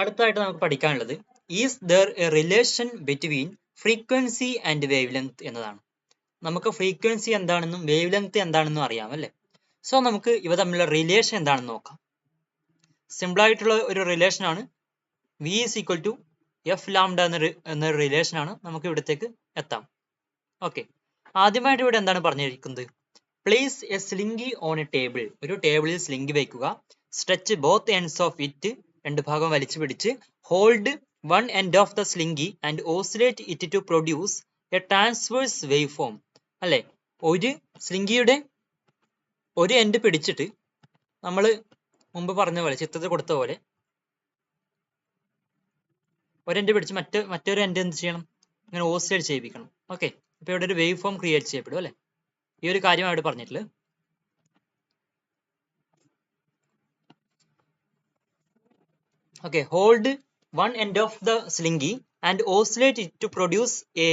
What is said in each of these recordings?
അടുത്തായിട്ട് നമുക്ക് പഠിക്കാനുള്ളത് is there A relation between frequency and wave length എന്നതാണ്. നമുക്ക് ഫ്രീക്വൻസി എന്താണെന്നും വേവ് ലെങ്ത് എന്താണെന്നും അറിയാം അല്ലേ? സോ നമുക്ക് ഇവ തമ്മിലുള്ള റിലേഷൻ എന്താണെന്ന് നോക്കാം. സിമ്പിൾ ആയിട്ടുള്ള ഒരു റിലേഷൻ ആണ്. V is equal to f lambda എന്ന റിലേഷൻ ആണ്. നമുക്ക് ഇവിടത്തേക്ക് എത്താം. ഓക്കെ, ആദ്യമായിട്ട് ഇവിടെ എന്താണ് പറഞ്ഞിരിക്കുന്നത്? Place a slinky on a table. ഒരു ടേബിളിൽ സ്ലിംഗി വയ്ക്കുക. Stretch both ends of it. രണ്ട് ഭാഗം വലിച്ചു പിടിച്ച്. Hold one end of the slinky and oscillate it to produce a transverse waveform. അല്ലെ, ഒരു സ്ലിംഗിയുടെ ഒരു എൻഡ് പിടിച്ചിട്ട് നമ്മൾ മുമ്പ് പറഞ്ഞ പോലെ, ചിത്രത്തിൽ കൊടുത്ത പോലെ ഒരു എൻഡ് പിടിച്ച് മറ്റൊരു എൻഡ് എന്ത് ചെയ്യണം? ഇങ്ങനെ ഓസിലേറ്റ് ചെയ്യിപ്പിക്കണം. ഓക്കെ, ഇപ്പൊ ഇവിടെ ഒരു വേവ് ഫോം ക്രിയേറ്റ് ചെയ്യപ്പെടും അല്ലെ? ഈ ഒരു കാര്യമാണ് ഇവിടെ പറഞ്ഞിട്ടുള്ളത്. Okay, hold one end of the slingy and oscillate it to produce a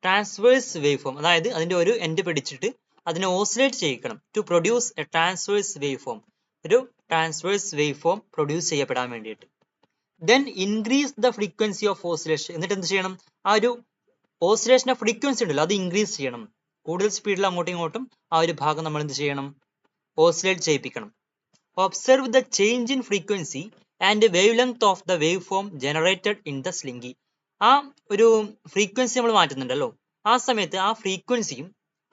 transverse waveform. അതായത് അതിന്റെ ഒരു എൻഡ് പിടിച്ചിട്ട് അതിനെ ഓസിലേറ്റ് ചെയ്യിക്കണം. To produce a transverse waveform. ഒരു transverse waveform പ്രൊഡ്യൂസ് ചെയ്യപ്പെടാൻ വേണ്ടിയിട്ട്. Then increase the frequency of oscillation. എന്നിട്ട് എന്ത് ചെയ്യണം? ആ ഒരു ഓസിലേഷന്റെ ഫ്രീക്വൻസി ഉണ്ടല്ലോ, അത് ഇൻക്രീസ് ചെയ്യണം. കൂടുതൽ സ്പീഡിൽ അങ്ങോട്ടും ഇങ്ങോട്ടും ആ ഒരു ഭാഗം നമ്മൾ എന്ത് ചെയ്യണം? Oscillate ചെയ്യിപ്പിക്കണം. Observe the change in frequency and wavelength of the waveform generated in the slingy. ആ ഒരു ഫ്രീക്വൻസി നമ്മൾ മാറ്റുന്നുണ്ടല്ലോ, ആ സമയത്ത് ആ ഫ്രീക്വൻസിയും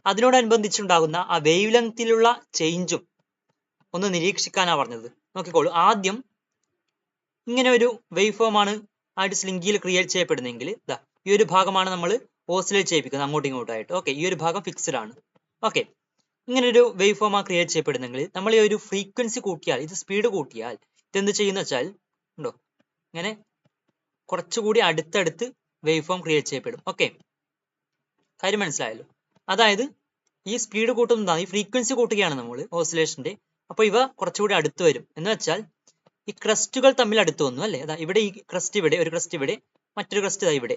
അതിനോടനുബന്ധിച്ചുണ്ടാകുന്ന ആ വേവ് ലെങ്തിലുള്ള ചേഞ്ചും ഒന്ന് നിരീക്ഷിക്കാനാണ് പറഞ്ഞത്. നോക്കിക്കോളൂ, ആദ്യം ഇങ്ങനെ ഒരു വേവ് ഫോം ആണ് ആ ഒരു സ്ലിംഗിയിൽ ക്രിയേറ്റ് ചെയ്യപ്പെടുന്നതെങ്കിൽ ഈ ഒരു ഭാഗമാണ് നമ്മൾ ഓസിലേറ്റ് ചെയ്യിപ്പിക്കുന്നത് അങ്ങോട്ടും ഇങ്ങോട്ടായിട്ട്. ഓക്കെ, ഈ ഒരു ഭാഗം ഫിക്സ്ഡ് ആണ്. ഓക്കെ, ഇങ്ങനെ ഒരു വേവ് ഫോം ആ ക്രിയേറ്റ് ചെയ്യപ്പെടുന്നെങ്കിൽ നമ്മൾ ഈ ഒരു ഫ്രീക്വൻസി കൂട്ടിയാൽ, ഇത് സ്പീഡ് കൂട്ടിയാൽ ഇതെന്ത് ചെയ്യുന്ന വെച്ചാൽ ഉണ്ടോ, ഇങ്ങനെ കുറച്ചുകൂടി അടുത്തടുത്ത് വേവ് ഫോം ക്രിയേറ്റ് ചെയ്യപ്പെടും. ഓക്കെ, കാര്യം മനസ്സിലായല്ലോ? അതായത് ഈ സ്പീഡ് കൂട്ടുന്നതാണ്, ഈ ഫ്രീക്വൻസി കൂട്ടുകയാണ് നമ്മൾ ഓസിലേഷന്റെ. അപ്പൊ ഇവ കുറച്ചുകൂടി അടുത്ത് വരും. എന്ന് വെച്ചാൽ ഈ ക്രസ്റ്റുകൾ തമ്മിൽ അടുത്ത് വന്നു അല്ലേ? അതാ ഇവിടെ ഈ ക്രസ്റ്റ് ഇവിടെ, ഒരു ക്രസ്റ്റ് ഇവിടെ, മറ്റൊരു ക്രസ്റ്റ് ഇതാ ഇവിടെ,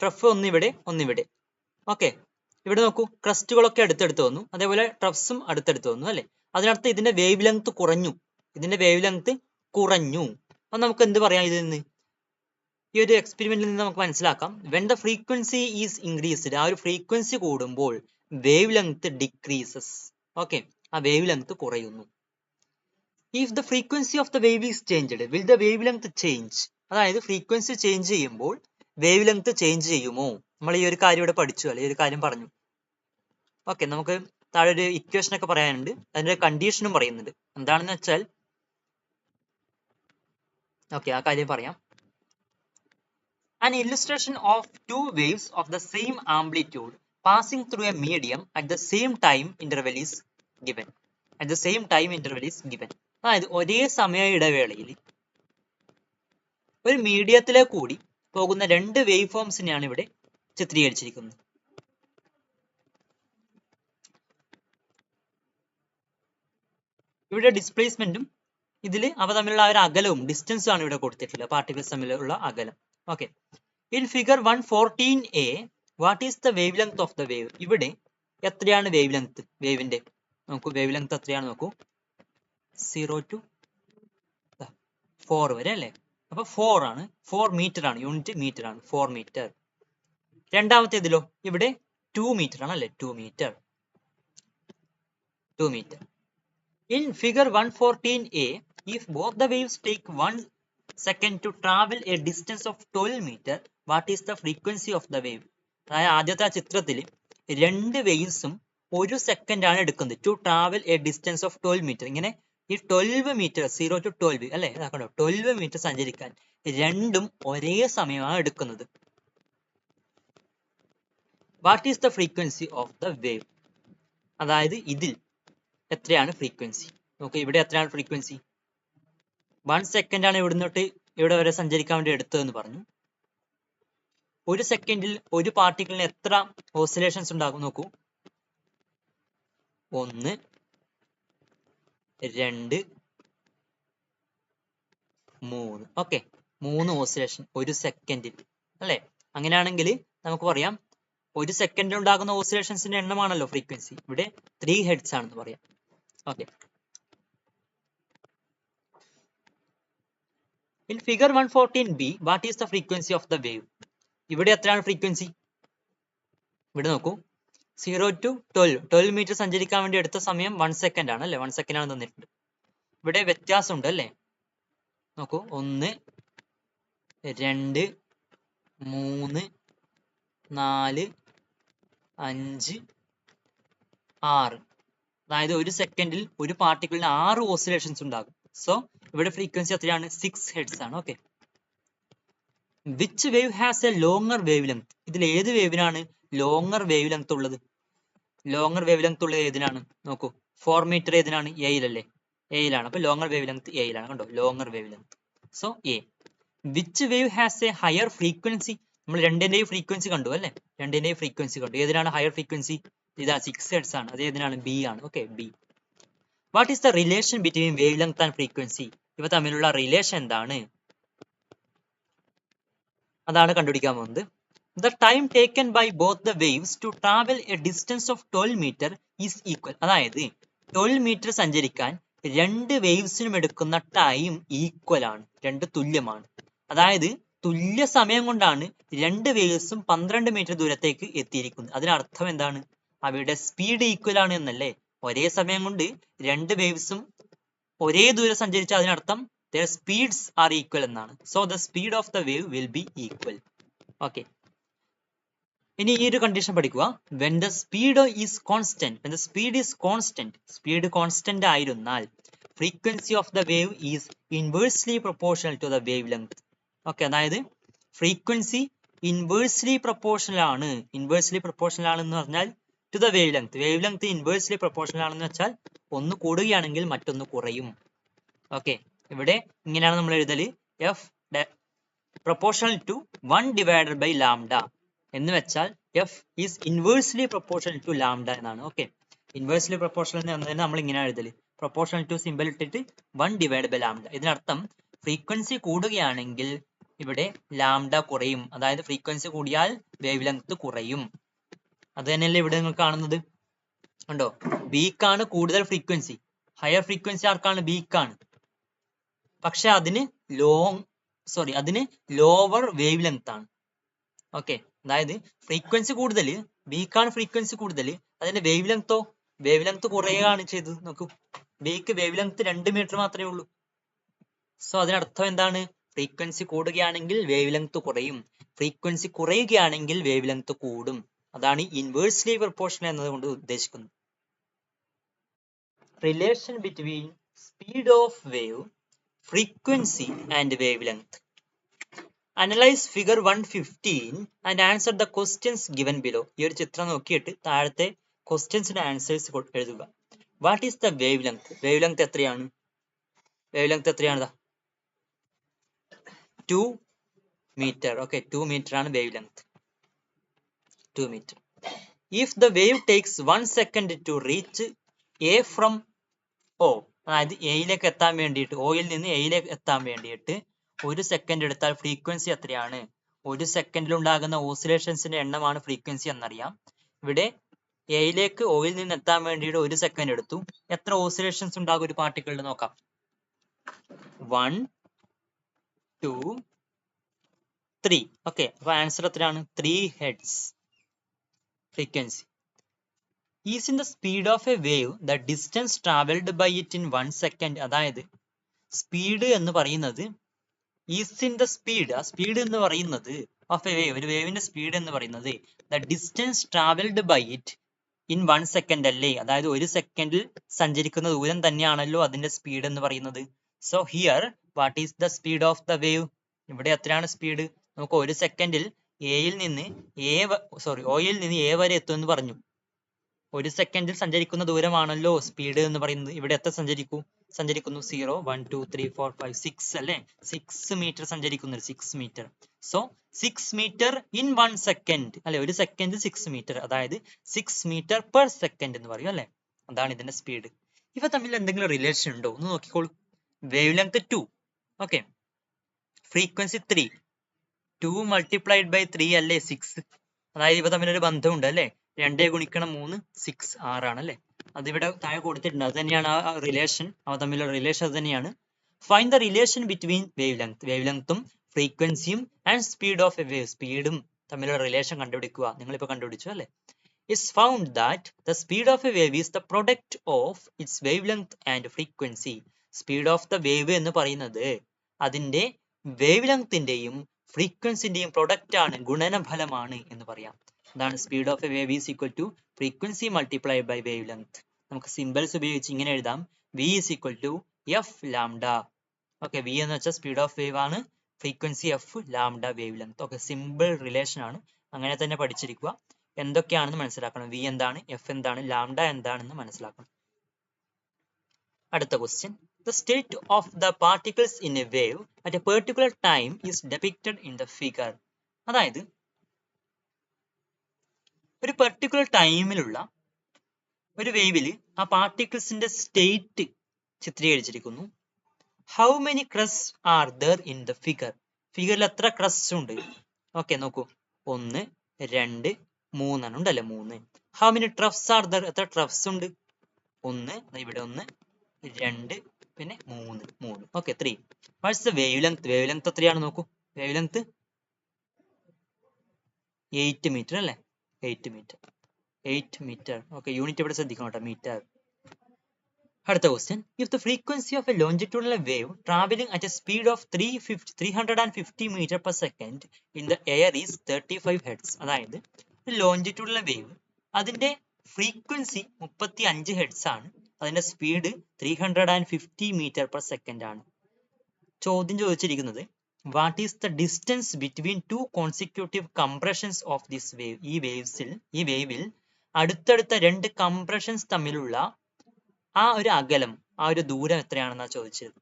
ട്രഫ് ഒന്നിവിടെ ഒന്നിവിടെ. ഓക്കെ, ഇവിടെ നോക്കൂ, ക്രസ്റ്റുകളൊക്കെ അടുത്തടുത്ത് വന്നു, അതേപോലെ ട്രഫ്സും അടുത്തടുത്ത് വന്നു അല്ലെ? അതിനർത്ഥം ഇതിന്റെ വേവ് ലെങ്ത് കുറഞ്ഞു. ഇതിന്റെ വേവ് ലെങ്ത് കുറഞ്ഞു. അപ്പൊ നമുക്ക് എന്ത് പറയാം ഇതിൽ നിന്ന്? ഈ ഒരു എക്സ്പെരിമെന്റിൽ നിന്ന് നമുക്ക് മനസ്സിലാക്കാം, when the frequency is increased. ആ ഒരു ഫ്രീക്വൻസി കൂടുമ്പോൾ വേവ് ലെങ്ത് ഡിക്രീസസ്. ഓക്കെ, ആ വേവ് ലെങ്ത് കുറയുന്നു. If the frequency of the wave is changed will the wave length change. അതായത് ഫ്രീക്വൻസി ചേഞ്ച് ചെയ്യുമ്പോൾ വേവ് ലെങ്ത് ചേഞ്ച് ചെയ്യുമോ? നമ്മൾ ഈ ഒരു കാര്യം ഇവിടെ പഠിച്ചു അല്ലെ? ഈ ഒരു കാര്യം പറഞ്ഞു. ഓക്കെ, നമുക്ക് താഴെ ഒരു ഇക്വേഷൻ ഒക്കെ പറയാനുണ്ട്, അതിന്റെ കണ്ടീഷനും പറയുന്നുണ്ട്. എന്താണെന്ന് വെച്ചാൽ ഓക്കെ, ആ കാര്യം പറയാം. An illustration of two waves of the same amplitude passing through a medium at the same time interval is given. At the same time interval is given. അതായത് ഒരേ സമയ ഇടവേളയിൽ ഒരു മീഡിയത്തിലെ കൂടി പോകുന്ന രണ്ട് വേവ് ഫോംസിനെയാണ് ഇവിടെ ചിത്രീകരിച്ചിരിക്കുന്നത്. ഇവിടെ ഡിസ്പ്ലേസ്മെന്റും ഇതിൽ അവ തമ്മിലുള്ള ആ ഒരു അകലവും ഡിസ്റ്റൻസും ആണ് ഇവിടെ കൊടുത്തിട്ടുള്ളത്, പാർട്ടിക്കിൾസ് തമ്മിലുള്ള അകലം. Okay, in figure 114a what is the wave length of the wave. ഇവിടെ എത്രയാണ് വേവ് ലെങ്ത്? വേവിന്റെ നോക്കൂ, വേവ് ലെങ്ത് എത്രയാണ് നോക്കൂ, 0 to 4 വരെ അല്ലേ? അപ്പൊ 4 ആണ്, 4 മീറ്റർ ആണ്, യൂണിറ്റ് മീറ്റർ ആണ്, 4 മീറ്റർ. രണ്ടാമത്തേതിലോ ഇവിടെ 2 മീറ്റർ ആണ് അല്ലെ? 2 metre. In figure 114a, if both the waves take 1 second to travel a distance of 12 meter, what is the frequency of the wave? അതായത് ആദ്യത്തെ ചിത്രത്തിൽ രണ്ട് വേവ്സും 1 സെക്കൻഡ് ആണ് എടുക്കുന്നത് to travel a distance of 12 metre. ഇങ്ങനെ ഈ 12 മീറ്റർ 0 to 12 അല്ലെ? അതാക്കണോ, 12 metre സഞ്ചരിക്കാൻ രണ്ടും ഒരേ സമയമാണ് എടുക്കുന്നത്. What is the frequency of the wave? അതായത് ഇതിൽ എത്രയാണ് ഫ്രീക്വൻസി? നോക്ക്, ഇവിടെ എത്രയാണ് ഫ്രീക്വൻസി? 1 സെക്കൻഡ് ആണ് ഇവിടുന്നോട്ട് ഇവിടെ വരെ സഞ്ചരിക്കാൻ വേണ്ടി എടുത്തതെന്ന് പറഞ്ഞു. 1 സെക്കൻഡിൽ ഒരു പാർട്ടിക്കിളിന് എത്ര ഓസിലേഷൻസ് ഉണ്ടാകും നോക്കൂ, 1, 2, 3. ഓക്കെ, 3 ഓസിലേഷൻ 1 സെക്കൻഡിൽ അല്ലെ? അങ്ങനെയാണെങ്കിൽ നമുക്ക് പറയാം 1 സെക്കൻഡിൽ ഉണ്ടാകുന്ന ഓസിലേഷൻസിന്റെ എണ്ണമാണല്ലോ ഫ്രീക്വൻസി. ഇവിടെ 3 ഹെർട്സ് ആണെന്ന് പറയാം. Okay, in figure 114b what is the frequency of the wave? ഇവിടെ എത്രയാണ് ഫ്രീക്വൻസി? ഇവിടെ നോക്കൂ, 0 to 12 മീറ്റർ സഞ്ചരിക്കാൻ വേണ്ടി എടുത്ത സമയം 1 സെക്കൻഡ് ആണ് അല്ലെ, 1 സെക്കൻഡ് ആണ് തന്നിട്ടുണ്ട്. ഇവിടെ വ്യത്യാസമുണ്ട് അല്ലേ, നോക്കൂ 1 2 3 4 5 6, അതായത് ഒരു സെക്കൻഡിൽ ഒരു പാർട്ടിക്കിളിന് 6 ഓസിലേഷൻസ് ഉണ്ടാകും. സോ ഇവിടെ ഫ്രീക്വൻസി എത്രയാണ്? 6 ഹെർട്സ് ആണ്. Okay. Which wave has A longer wave length? ഇതിൽ ഏത് വേവിനാണ് ലോങ്ങർ വേവ് ലെങ്ത് ഉള്ളത്? ലോങ്ങർ വേവ് ലെങ്ത് ഉള്ളത് ഏതിനാണ്? നോക്കൂ, 4 മീറ്റർ ഏതിനാണ്? എയിലല്ലേ, എയിലാണ്. അപ്പൊ ലോങ്ങർ വേവ് ലെങ്ത് എയിലാണ്. കണ്ടോ, longer wavelength. So A. Which wave has a higher frequency? നമ്മൾ രണ്ടിന്റെയും ഫ്രീക്വൻസി കണ്ടു അല്ലെ, രണ്ടിന്റെയും ഫ്രീക്വൻസി കണ്ടു. ഏതിനാണ് ഹയർ ഫ്രീക്വൻസി? ഇതാ 6 ഹെർട്സ് ആണ്. അത് ഏതിനാണ്? ബി ആണ്. Okay, B. What is the relation between wavelength and frequency? ഇവ തമ്മിലുള്ള റിലേഷൻ എന്താണ്? അതാണ് കണ്ടുപിടിക്കാൻ പോകുന്നത്. The time taken by both the waves to travel a distance of 12 meter is equal. അതായത് 12 മീറ്റർ സഞ്ചരിക്കാൻ രണ്ട് വേവ്സിനും എടുക്കുന്ന ടൈം ഈക്വൽ ആണ്, രണ്ട് തുല്യമാണ്. അതായത് തുല്യ സമയം കൊണ്ടാണ് രണ്ട് വേവ്സും 12 മീറ്റർ ദൂരത്തേക്ക് എത്തിയിരിക്കുന്നത്. അതിനർത്ഥം എന്താണ്? അവയുടെ സ്പീഡ് ഈക്വൽ ആണ് എന്നല്ലേ. ഒരേ സമയം കൊണ്ട് രണ്ട് വേവ്സും ഒരേ ദൂരം സഞ്ചരിച്ചാൽ അതിനർത്ഥം their speeds are equal എന്നാണ്. So the speed of the wave will be equal. Okay. ഇനി ഈ ഒരു കണ്ടീഷൻ പഠിക്കുക. when the speed is constant, when the speed is constant, speed constant ആയിരുന്നാൽ frequency of the wave is inversely proportional to the wavelength. Okay, അതായത് frequency inversely proportional ആണ്. Inversely proportional ആണെന്ന് പറഞ്ഞാൽ to the wavelength, wavelength inversely proportional ആണെന്ന് വെച്ചാൽ ഒന്ന് കൂടുകയാണെങ്കിൽ മറ്റൊന്ന് കുറയും. ഓക്കെ, ഇവിടെ ഇങ്ങനെയാണ് നമ്മൾ എഴുതല്, f proportional to 1 divided by lambda എന്ന് വെച്ചാൽ f is inversely proportional to lambda എന്നാണ്. ഓക്കെ, ഇൻവേഴ്സ്ലി പ്രൊപ്പോർഷണൽ എന്ന് പറഞ്ഞാൽ നമ്മൾ ഇങ്ങനെ എഴുതല്, പ്രൊപ്പോർഷണൽ ടു സിമ്പിൾ ഇട്ടിട്ട് 1 ഡിവൈഡ് ബൈ ലാംഡ. ഇതിനർത്ഥം ഫ്രീക്വൻസി കൂടുകയാണെങ്കിൽ ഇവിടെ ലാംഡ കുറയും, അതായത് ഫ്രീക്വൻസി കൂടിയാൽ വേവ് ലെങ്ത് കുറയും. അത് തന്നെയല്ലേ ഇവിടെ നിങ്ങൾ കാണുന്നത്. കണ്ടോ, ബീക്കാണ് കൂടുതൽ ഫ്രീക്വൻസി, ഹയർ ഫ്രീക്വൻസി ആർക്കാണ്? ബീക്കാണ്. പക്ഷെ അതിന് അതിന് ലോവർ വേവ് ലെങ്ത് ആണ്. ഓക്കെ, അതായത് ഫ്രീക്വൻസി കൂടുതൽ, ബീക്കാണ് ഫ്രീക്വൻസി കൂടുതൽ, അതിന്റെ വേവ് ലെങ്തോ? വേവ് ലെങ്ത് കുറയുകയാണ് ചെയ്തത്. നോക്കൂ, ബീക്ക് വേവ് ലെങ്ത് 2 മീറ്റർ മാത്രമേ ഉള്ളൂ. സോ അതിനർത്ഥം എന്താണ്? ഫ്രീക്വൻസി കൂടുകയാണെങ്കിൽ വേവ് ലെങ്ത് കുറയും, ഫ്രീക്വൻസി കുറയുകയാണെങ്കിൽ വേവ് ലെങ്ത് കൂടും. അതാണ് ഇൻവേഴ്സ്ലി പ്രൊപ്പോർഷണൽ എന്നതുകൊണ്ട് ഉദ്ദേശിക്കുന്നത്. Relation between speed of wave, frequency and wavelength. Analyze figure 115 and answer the questions given below. ഈ ഒരു ചിത്രം നോക്കിയിട്ട് താഴത്തെ ക്വസ്റ്റ്യൻസിന്റെ ആൻസേഴ്സ് എഴുതുക. What is the wavelength? Wavelength എത്രയാണ്? വേവ് ലെങ്ത് എത്രയാണ്? 2 മീറ്റർ. ഓക്കെ, 2 മീറ്റർ ആണ് wavelength. 2 metre. If the wave takes 1 second to reach A from O, അതായത് എയിലേക്ക് എത്താൻ വേണ്ടിയിട്ട്, ഓയിൽ നിന്ന് എയിലേക്ക് എത്താൻ വേണ്ടിയിട്ട് 1 സെക്കൻഡ് എടുത്താൽ ഫ്രീക്വൻസി എത്രയാണ്? 1 സെക്കൻഡിൽ ഉണ്ടാകുന്ന ഓസിലേഷൻസിന്റെ എണ്ണമാണ് ഫ്രീക്വൻസി എന്നറിയാം. ഇവിടെ എയിലേക്ക് ഓയിൽ നിന്ന് എത്താൻ വേണ്ടിയിട്ട് 1 സെക്കൻഡ് എടുത്തു. എത്ര ഓസിലേഷൻസ് ഉണ്ടാകും ഒരു പാർട്ടിക്കിളിൽ നോക്കാം. 1 2 3. ഓക്കെ, അപ്പൊ ആൻസർ എത്രയാണ്? 3 hertz frequency. Is in the speed of a wave the distance traveled by it in 1 second. അതായത് സ്പീഡ് എന്ന് പറയുന്നത് ഈസ് ഇൻ ദ സ്പീഡ്, ആ സ്പീഡ് എന്ന് പറയുന്നത് ഓഫ് എ വേവ്, ഒരു വേവിന്റെ സ്പീഡ് എന്ന് പറയുന്നത് the distance travelled by it in 1 second അല്ലേ. അതായത് 1 സെക്കൻഡിൽ സഞ്ചരിക്കുന്ന ദൂരം തന്നെയാണല്ലോ അതിന്റെ സ്പീഡ് എന്ന് പറയുന്നത്. So here what is the speed of the wave? ഇവിടെ എത്രയാണ് സ്പീഡ്? നമുക്ക് 1 സെക്കൻഡിൽ ഓയിൽ നിന്ന് എ വരെ എത്തുമെന്ന് പറഞ്ഞു. 1 സെക്കൻഡിൽ സഞ്ചരിക്കുന്ന ദൂരമാണല്ലോ സ്പീഡ് എന്ന് പറയുന്നത്. ഇവിടെ എത്ര സഞ്ചരിക്കുന്നു? 0 1 2 3 4 5 6 അല്ലെ, 6 മീറ്റർ സഞ്ചരിക്കുന്നു. 6 metre. So 6 metre in 1 second അല്ലെ, 1 സെക്കൻഡ് 6 മീറ്റർ, അതായത് 6 മീറ്റർ പെർ സെക്കൻഡ് എന്ന് പറയും അല്ലെ. അതാണ് ഇതിന്റെ സ്പീഡ്. ഇവ തമ്മിൽ എന്തെങ്കിലും റിലേഷൻ ഉണ്ടോ എന്ന് നോക്കിക്കോളൂ. Wavelength 2, okay, frequency 3, 2 multiplied by 3 അല്ലേ 6. അതായത് ഇവ തമ്മിലൊരു ബന്ധമുണ്ട് അല്ലെ. 2 ഗുണിക്കണം 3 6 6 ആണ് അല്ലെ. അതിവിടെ താഴെ കൊടുത്തിട്ടുണ്ട്. അത് തന്നെയാണ് ആ റിലേഷൻ, അവ തമ്മിലുള്ള റിലേഷൻ അത് തന്നെയാണ്. Find the relation between wave ലെങ്ത്തും ഫ്രീക്വൻസിയും and speed of a wave, സ്പീഡും തമ്മിലുള്ള റിലേഷൻ കണ്ടുപിടിക്കുക. നിങ്ങളിപ്പോൾ കണ്ടുപിടിച്ചു അല്ലേ? It's found that the speed of a wave is the product of its wavelength and frequency. Speed of the wave എന്ന് പറയുന്നത് അതിന്റെ വേവ് ലെങ്ത്തിന്റെയും ഫ്രീക്വൻസിന്റെയും പ്രൊഡക്റ്റ് ആണ്, ഗുണനഫലമാണ് എന്ന് പറയാം. അതാണ് speed of a wave is equal to frequency multiplied by wavelength. നമുക്ക് symbols ഉപയോഗിച്ച് ഇങ്ങനെ എഴുതാം, v is equal to f lambda. Okay, v എന്ന് വെച്ചാൽ സ്പീഡ് ഓഫ് വേവ് ആണ്, frequency f, lambda wavelength. Okay, simple relation ആണ്, അങ്ങനെ തന്നെ പഠിച്ചിരിക്കുക. എന്തൊക്കെയാണെന്ന് മനസ്സിലാക്കണം, വി എന്താണ്, എഫ് എന്താണ്, ലാംഡ എന്താണെന്ന് മനസ്സിലാക്കണം. അടുത്ത question, the state of the particles in a wave at a particular time is depicted in the figure. അതായത് ഒരു പെർട്ടിക്കുലർ ടൈമിലുള്ള ഒരു വേവിൽ ആ പാർട്ടിക്കിൾസിന്റെ സ്റ്റേറ്റ് ചിത്രീകരിച്ചിരിക്കുന്നു. How many crests are there in the figure? ഫിഗറിൽ എത്ര ക്രസ് ഉണ്ട്? ഓക്കെ, നോക്കൂ, 1, 2, 3 ഉണ്ടല്ലേ, 3. How many ട്രഫ്സ് are there? എത്ര ട്രഫ്സ് ഉണ്ട്? 1, ഇവിടെ 1, 2, പിന്നെ 3. Okay, 3. What's the wavelength? Wavelength എത്രയാണ് നോക്കൂ, വേവ് ലെങ്ത് 8 മീറ്റർ അല്ലേ, 8 മീറ്റർ. ഓക്കെ, യൂണിറ്റ് ഇവിടെ ശ്രദ്ധിക്കണം കേട്ടോ, മീറ്റർ. അടുത്ത question, if the frequency of a longitudinal wave travelling at a speed of 350 metre per second in the air is 35 hertz. അതായത് longitudinal wave അതിന്റെ frequency 35 hertz ആണ്, അതിന്റെ speed 350 metre per second ആണ്. ചോദ്യം ചോദിച്ചിരിക്കുന്നത് what is the distance between 2 consecutive compressions of this wave? ഈ വേവിൽ അടുത്തടുത്ത 2 compressions തമ്മിലുള്ള ആ ഒരു അകലം, ആ ഒരു ദൂരം എത്രയാണെന്നാണ് ചോദിച്ചത്.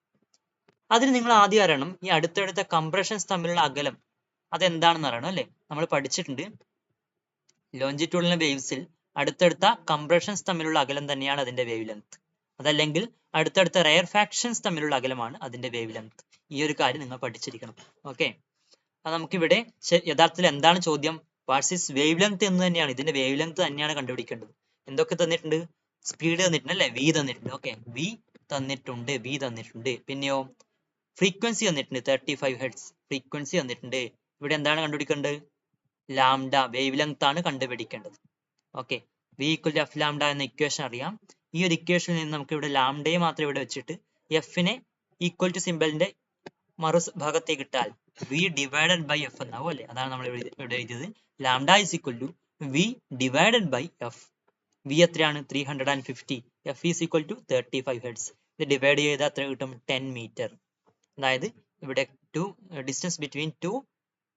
അതിന് നിങ്ങൾ ആദ്യം അറിയണം, ഈ അടുത്തടുത്ത കംപ്രഷൻസ് തമ്മിലുള്ള അകലം അതെന്താണെന്ന് അറിയണം അല്ലേ? നമ്മൾ പഠിച്ചിട്ടുണ്ട്, ലോഞ്ചിറ്റ്യൂഡിനൽ വേവ്സിൽ അടുത്തടുത്ത കംപ്രഷൻസ് തമ്മിലുള്ള അകലം തന്നെയാണ് അതിന്റെ വേവ് ലെങ്ത്. അതല്ലെങ്കിൽ അടുത്തടുത്ത റെയർ ഫാക്ഷൻസ് തമ്മിലുള്ള അകലമാണ് അതിന്റെ വേവ് ലെങ്ത്. ഈ ഒരു കാര്യം നിങ്ങൾ പഠിച്ചിരിക്കണം. ഓക്കെ, അത് നമുക്കിവിടെ യഥാർത്ഥത്തിൽ എന്താണ് ചോദ്യം? വാട്ട്സ് ഈസ് വേവ് ലെങ്ത് എന്ന് തന്നെയാണ്, ഇതിന്റെ വേവ് ലെങ്ത് തന്നെയാണ് കണ്ടുപിടിക്കേണ്ടത്. എന്തൊക്കെ തന്നിട്ടുണ്ട്? സ്പീഡ് തന്നിട്ടുണ്ട് അല്ലെ, വി തന്നിട്ടുണ്ട്. ഓക്കെ, വി തന്നിട്ടുണ്ട്. പിന്നെയോ ഫ്രീക്വൻസി തന്നിട്ടുണ്ട്, 35 ഹെർട്സ് ഫ്രീക്വൻസി തന്നിട്ടുണ്ട്. ഇവിടെ എന്താണ് കണ്ടുപിടിക്കേണ്ടത്? ലാംഡ വേവ് ലെങ്ത് ആണ് കണ്ടുപിടിക്കേണ്ടത്. Okay, v equal to f lambda എന്ന ഇക്വേഷൻ അറിയാം. ഈ ഒരു ഇക്വേഷനിൽ നിന്ന് നമുക്ക് ഇവിടെ ലാംഡയെ മാത്രം ഇവിടെ വെച്ചിട്ട് എഫിനെ ഈക്വൽ ടു സിമ്പിളിന്റെ മറുഭാഗത്തേക്ക് ഇട്ടാൽ വി ഡിവൈഡഡ് ബൈ എഫ് എന്നാവും അല്ലെ? അതാണ് നമ്മൾ ഇവിടെ എഴുതിയത്. Lambda is equal to v divided by f. V എത്രയാണ്? 350. F is equal to 35 hertz. ഇത് ഡിവൈഡ് ചെയ്താൽ എത്ര കിട്ടും? 10 മീറ്റർ. അതായത് ഇവിടെ distance between 2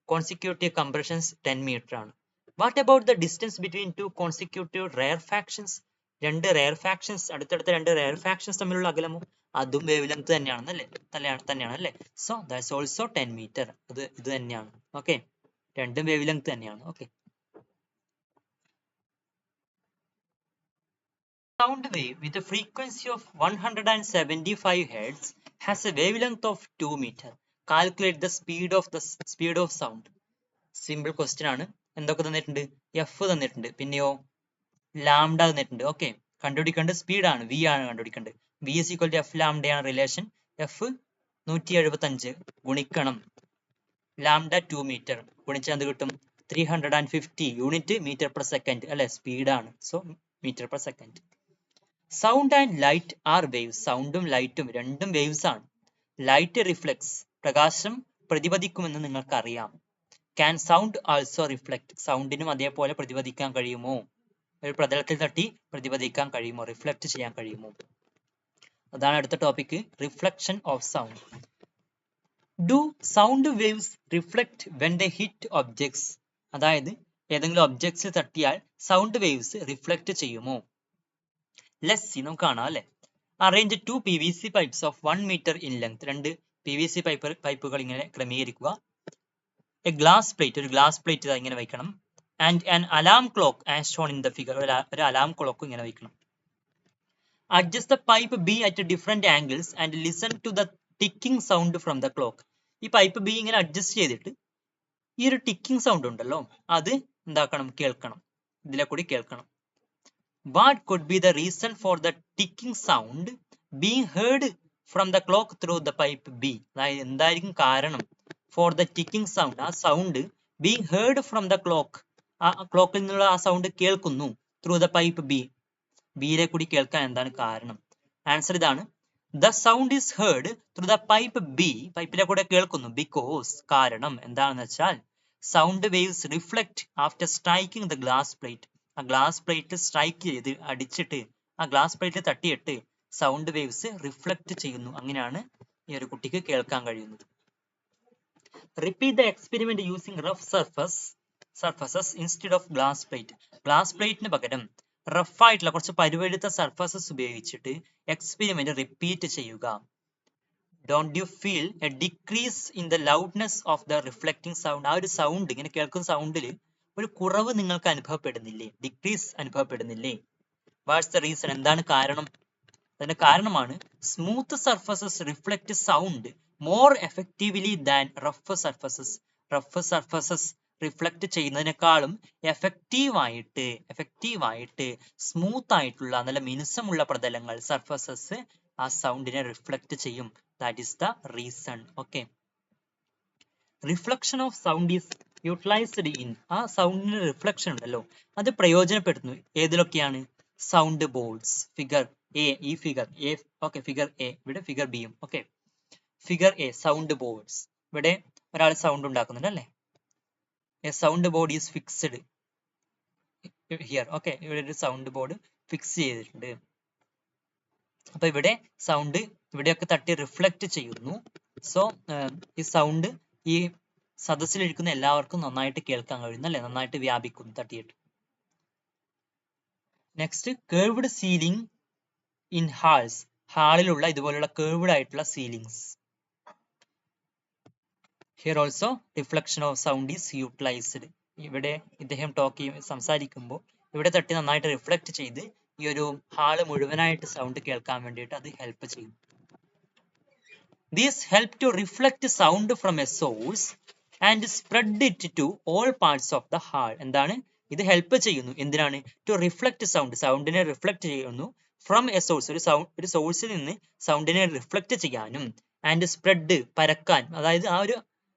consecutive compressions 10 metre ആണ്. What about the distance between 2 consecutive rarefactions? അടുത്തടുത്ത 2 റെയർ ഫാക്ഷൻസ് തമ്മിലുള്ള അകലമോ അതും വേവ് ലെങ്ത് തന്നെയാണ് അല്ലേ? So that's also 10 metre. ഇത് തന്നെയാണ്. ഓക്കെ, രണ്ടും വേവ് ലെങ്ത് തന്നെയാണ്. Okay, sound wave with a frequency of 175 Hz has a wavelength of 2 meter. Calculate the speed of sound. Simple question ആണ്. എന്തൊക്കെ തന്നിട്ടുണ്ട്? എഫ് തന്നിട്ടുണ്ട്, പിന്നെയോ ലാംഡ തന്നിട്ടുണ്ട്. ഓക്കെ, കണ്ടുപിടിക്കേണ്ടത് സ്പീഡ് ആണ്, വി ആണ് കണ്ടുപിടിക്കേണ്ടത്. V is equal to f ലാംഡയാണ് റിലേഷൻ. എഫ് 175 ഗുണിക്കണം ലാംഡ 2 മീറ്റർ ഗുണിച്ചാൽ എന്ത് കിട്ടും? 350 യൂണിറ്റ് മീറ്റർ പെർ സെക്കൻഡ് അല്ലെ? സ്പീഡാണ്, so metre per second. Sound and light are waves. സൗണ്ടും ലൈറ്റും രണ്ടും വേവ്സ് ആണ്. ലൈറ്റ് റിഫ്ലെക്ട്സ്, പ്രകാശം പ്രതിപദിക്കുമെന്ന് നിങ്ങൾക്കറിയാം. Can sound also reflect? സൗണ്ടിനും അതേപോലെ പ്രതിപദിക്കാൻ കഴിയുമോ? ഒരു പ്രതലത്തിൽ തട്ടി പ്രതിപദിക്കാൻ കഴിയുമോ? റിഫ്ലക്ട് ചെയ്യാൻ കഴിയുമോ? അതാണ് അടുത്ത topic, reflection of sound. Do sound waves reflect when they hit objects? അതായത് ഏതെങ്കിലും ഒബ്ജക്ട്സ് തട്ടിയാൽ സൗണ്ട് വേവ്സ് റിഫ്ലക്ട് ചെയ്യുമോ? ലെറ്റ്സ് സീ, നമുക്ക് കാണാം അല്ലെ? Arrange 2 PVC pipes of 1 metre in length. 2 PVC പൈപ്പുകൾ ഇങ്ങനെ ക്രമീകരിക്കുക. ഒരു ഗ്ലാസ് പ്ലേറ്റ് ഇങ്ങനെ വയ്ക്കണം. And an alarm clock as shown in the figure. ഒരു അലാം ക്ലോക്ക് ഇങ്ങനെ വയ്ക്കണം. Adjust the pipe B at different angles and listen to the ticking sound from the clock. ഈ പൈപ്പ് ബി ഇങ്ങനെ adjust ചെയ്തിട്ട് ഈ ഒരു ടിക്കിംഗ് സൗണ്ട് ഉണ്ടല്ലോ, അത് എന്താക്കണം? കേൾക്കണം, ഇതിലെ കൂടി കേൾക്കണം. What could be the reason for the ticking sound being heard from the clock through the pipe B. അതായത് എന്തായിരിക്കും കാരണം ഫോർ ദ ടിക്കിംഗ് സൗണ്ട്, ആ sound being heard from the clock, ആ ക്ലോക്കിൽ നിന്നുള്ള ആ സൗണ്ട് കേൾക്കുന്നു ത്രൂ ദ പൈപ്പ് ബി, ബിയിലെ കൂടി കേൾക്കാൻ എന്താണ് കാരണം? ആൻസർ ഇതാണ്. The sound is heard through the pipe B, പൈപ്പിലെ കൂടെ കേൾക്കുന്നു, ബിക്കോസ്, കാരണം എന്താണെന്ന് വെച്ചാൽ sound waves reflect after striking the glass plate, ആ ഗ്ലാസ് പ്ലേറ്റ് സ്ട്രൈക്ക് ചെയ്ത് അടിച്ചിട്ട്, ആ ഗ്ലാസ് പ്ലേറ്റ് തട്ടിയിട്ട് സൗണ്ട് വേവ്സ് റിഫ്ലക്ട് ചെയ്യുന്നു, അങ്ങനെയാണ് ഈ ഒരു കുട്ടിക്ക് കേൾക്കാൻ കഴിയുന്നത്. Repeat the experiment using rough surfaces instead of glass plate. Glass പ്ലേറ്റിന് പകരം റഫ് ആയിട്ടുള്ള കുറച്ച് പരുവെടുത്ത സർഫസസ് ഉപയോഗിച്ചിട്ട് എക്സ്പെരിമെന്റ് റിപ്പീറ്റ് ചെയ്യുക. Don't you feel a decrease in the loudness of the reflecting sound, ആ ഒരു സൗണ്ട്, ഇങ്ങനെ കേൾക്കുന്ന സൗണ്ടിൽ ഒരു കുറവ് നിങ്ങൾക്ക് അനുഭവപ്പെടുന്നില്ലേ, ഡിക്രീസ് അനുഭവപ്പെടുന്നില്ലേ? വാട്ട്സ് ദ റീസൺ, എന്താണ് കാരണം? അതിന്റെ കാരണമാണ് smooth surfaces reflect sound more effectively than rough surfaces. Rough surfaces reflect ചെയ്യുന്നതിനേക്കാളും എഫക്റ്റീവായിട്ട് സ്മൂത്ത് ആയിട്ടുള്ള നല്ല മിനുസമുള്ള പ്രതലങ്ങൾ, സർഫസസ്, ആ സൗണ്ടിനെ റിഫ്ലക്ട് ചെയ്യും. That is the reason. Okay, reflection of sound is utilised in, ആ സൗണ്ടിന്റെ റിഫ്ലക്ഷൻ ഉണ്ടല്ലോ അത് പ്രയോജനപ്പെടുത്തുന്നു ഏതിലൊക്കെയാണ്? Sound boards. ഫിഗർ എ, ഈ figure A, okay, figure A, ഇവിടെ ഫിഗർ ബിയും. Okay, figure A, sound boards. ഇവിടെ ഒരാൾ സൗണ്ട് ഉണ്ടാക്കുന്നുണ്ട് അല്ലേ? A sound board is fixed here. Okay, ഇവിടെ ഒരു സൗണ്ട് ബോർഡ് ഫിക്സ് ചെയ്തിട്ടുണ്ട്. അപ്പൊ ഇവിടെ സൗണ്ട് ഇവിടെയൊക്കെ തട്ടി റിഫ്ലക്ട് ചെയ്യുന്നു. സോ ഈ സൗണ്ട് ഈ സദസ്സിലിരിക്കുന്ന എല്ലാവർക്കും നന്നായിട്ട് കേൾക്കാൻ കഴിയുന്നു അല്ലെ, നന്നായിട്ട് വ്യാപിക്കുന്നു തട്ടിയിട്ട്. Next, curved ceiling in halls. ഹാളിലുള്ള ഇതുപോലുള്ള കേർവ്ഡ് ആയിട്ടുള്ള ceilings. Here also reflection of sound is utilised. ഇവിടെ ഇദ്ദേഹം സംസാരിക്കുമ്പോൾ ഇവിടെ തട്ടി നന്നായിട്ട് റിഫ്ലക്ട് ചെയ്ത് ഈ ഒരു ഹാള് മുഴുവനായിട്ട് സൗണ്ട് കേൾക്കാൻ വേണ്ടിയിട്ട് അത് ഹെൽപ്പ് ചെയ്യും. These help to reflect sound from a source and spread it to all parts of the hall. എന്താണ് ഇത് ഹെൽപ്പ് ചെയ്യുന്നു? എന്തിനാണ്? ടു റിഫ്ലക്ട് സൗണ്ട്, സൗണ്ടിനെ റിഫ്ലക്ട് ചെയ്യുന്നു ഫ്രം എ സോഴ്സ്, ഒരു സോഴ്സിൽ നിന്ന് സൗണ്ടിനെ റിഫ്ലക്ട് ചെയ്യാനും, ആൻഡ് സ്പ്രെഡ്, പരക്കാൻ, അതായത് ആ ഒരു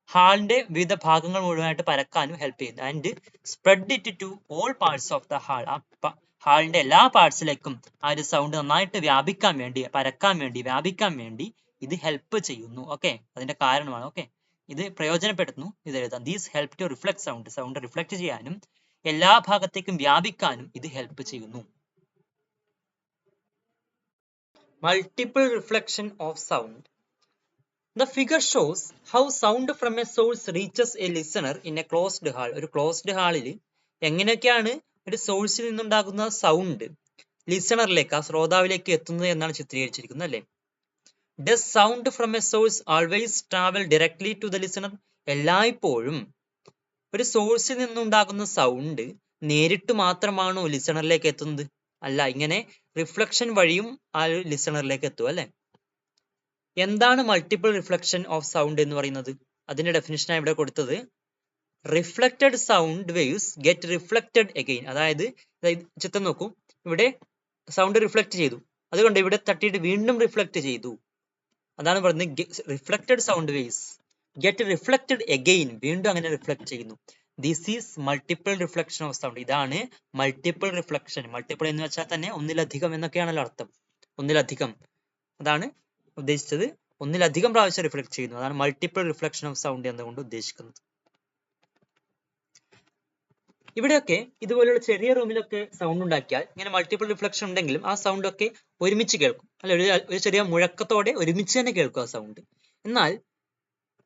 ഹാളിന്റെ വിവിധ ഭാഗങ്ങൾ മുഴുവനായിട്ട് പരക്കാനും ഹെൽപ്പ് ചെയ്യുന്നു. And spread it to all parts of the hall, ആ ഹാളിന്റെ എല്ലാ പാർട്സിലേക്കും ആ ഒരു സൗണ്ട് നന്നായിട്ട് വ്യാപിക്കാൻ വേണ്ടി, പരക്കാൻ വേണ്ടി, വ്യാപിക്കാൻ വേണ്ടി ഇത് ഹെൽപ്പ് ചെയ്യുന്നു. ഓക്കെ, അതിന്റെ കാരണമാണ്. ഓക്കെ, ഇത് പ്രയോജനപ്പെടുത്തുന്നു, ഇത് എഴുതാം. These help to reflect sound, sound reflect ചെയ്യാനും എല്ലാ ഭാഗത്തേക്കും വ്യാപിക്കാനും ഇത് ഹെൽപ്പ് ചെയ്യുന്നു. Multiple reflection of sound. The figure shows how sound from a source reaches a listener in a closed hall. ഒരു ക്ലോസ്ഡ് ഹാളിൽ എങ്ങനെയൊക്കെയാണ് ഒരു സോഴ്സിൽ നിന്നുണ്ടാകുന്ന സൗണ്ട് ലിസണറിലേക്ക്, ആ ശ്രോതാവിലേക്ക് എത്തുന്നത് എന്നാണ് ചിത്രീകരിച്ചിരിക്കുന്നത് അല്ലേ? Does sound from a source always travel directly to the listener? എല്ലായ്പ്പോഴും ഒരു സോഴ്സിൽ നിന്നുണ്ടാകുന്ന സൗണ്ട് നേരിട്ട് മാത്രമാണോ ലിസണറിലേക്ക് എത്തുന്നത്? അല്ല, ഇങ്ങനെ റിഫ്ലക്ഷൻ വഴിയും ആ ഒരു ലിസണറിലേക്ക് എത്തും അല്ലെ? എന്താണ് മൾട്ടിപ്പിൾ റിഫ്ലക്ഷൻ ഓഫ് സൗണ്ട് എന്ന് പറയുന്നത്? അതിന്റെ ഡെഫിനിഷനാണ് ഇവിടെ കൊടുത്തത്. Reflected sound waves get reflected again. അതായത് ചിത്രം നോക്കൂ, ഇവിടെ സൗണ്ട് റിഫ്ലക്ട് ചെയ്തു, അതുകൊണ്ട് ഇവിടെ തട്ടിയിട്ട് വീണ്ടും റിഫ്ലക്ട് ചെയ്തു. അതാണ് പറയുന്നത് reflected sound waves get reflected again, വീണ്ടും അങ്ങനെ റിഫ്ലക്ട് ചെയ്യുന്നു. This is multiple reflection of sound. ഇതാണ് മൾട്ടിപ്പിൾ റിഫ്ലക്ഷൻ. മൾട്ടിപ്പിൾ എന്ന് വെച്ചാൽ തന്നെ ഒന്നിലധികം എന്നൊക്കെയാണല്ലോ അർത്ഥം. ഒന്നിലധികം, അതാണ് ഉദ്ദേശിച്ചത്. ഒന്നിലധികം പ്രാവശ്യം റിഫ്ലക്ട് ചെയ്യുന്നു, അതാണ് മൾട്ടിപ്പിൾ റിഫ്ലക്ഷൻ ഓഫ് സൗണ്ട് എന്നുകൊണ്ട് ഉദ്ദേശിക്കുന്നത്. ഇവിടെയൊക്കെ ഇതുപോലുള്ള ചെറിയ റൂമിലൊക്കെ സൗണ്ട് ഉണ്ടാക്കിയാൽ ഇങ്ങനെ മൾട്ടിപ്പിൾ റിഫ്ലക്ഷൻ ഉണ്ടെങ്കിലും ആ സൗണ്ട് ഒക്കെ ഒരുമിച്ച് കേൾക്കും അല്ലെ, ഒരു ചെറിയ മുഴക്കത്തോടെ ഒരുമിച്ച് തന്നെ കേൾക്കും ആ സൗണ്ട്. എന്നാൽ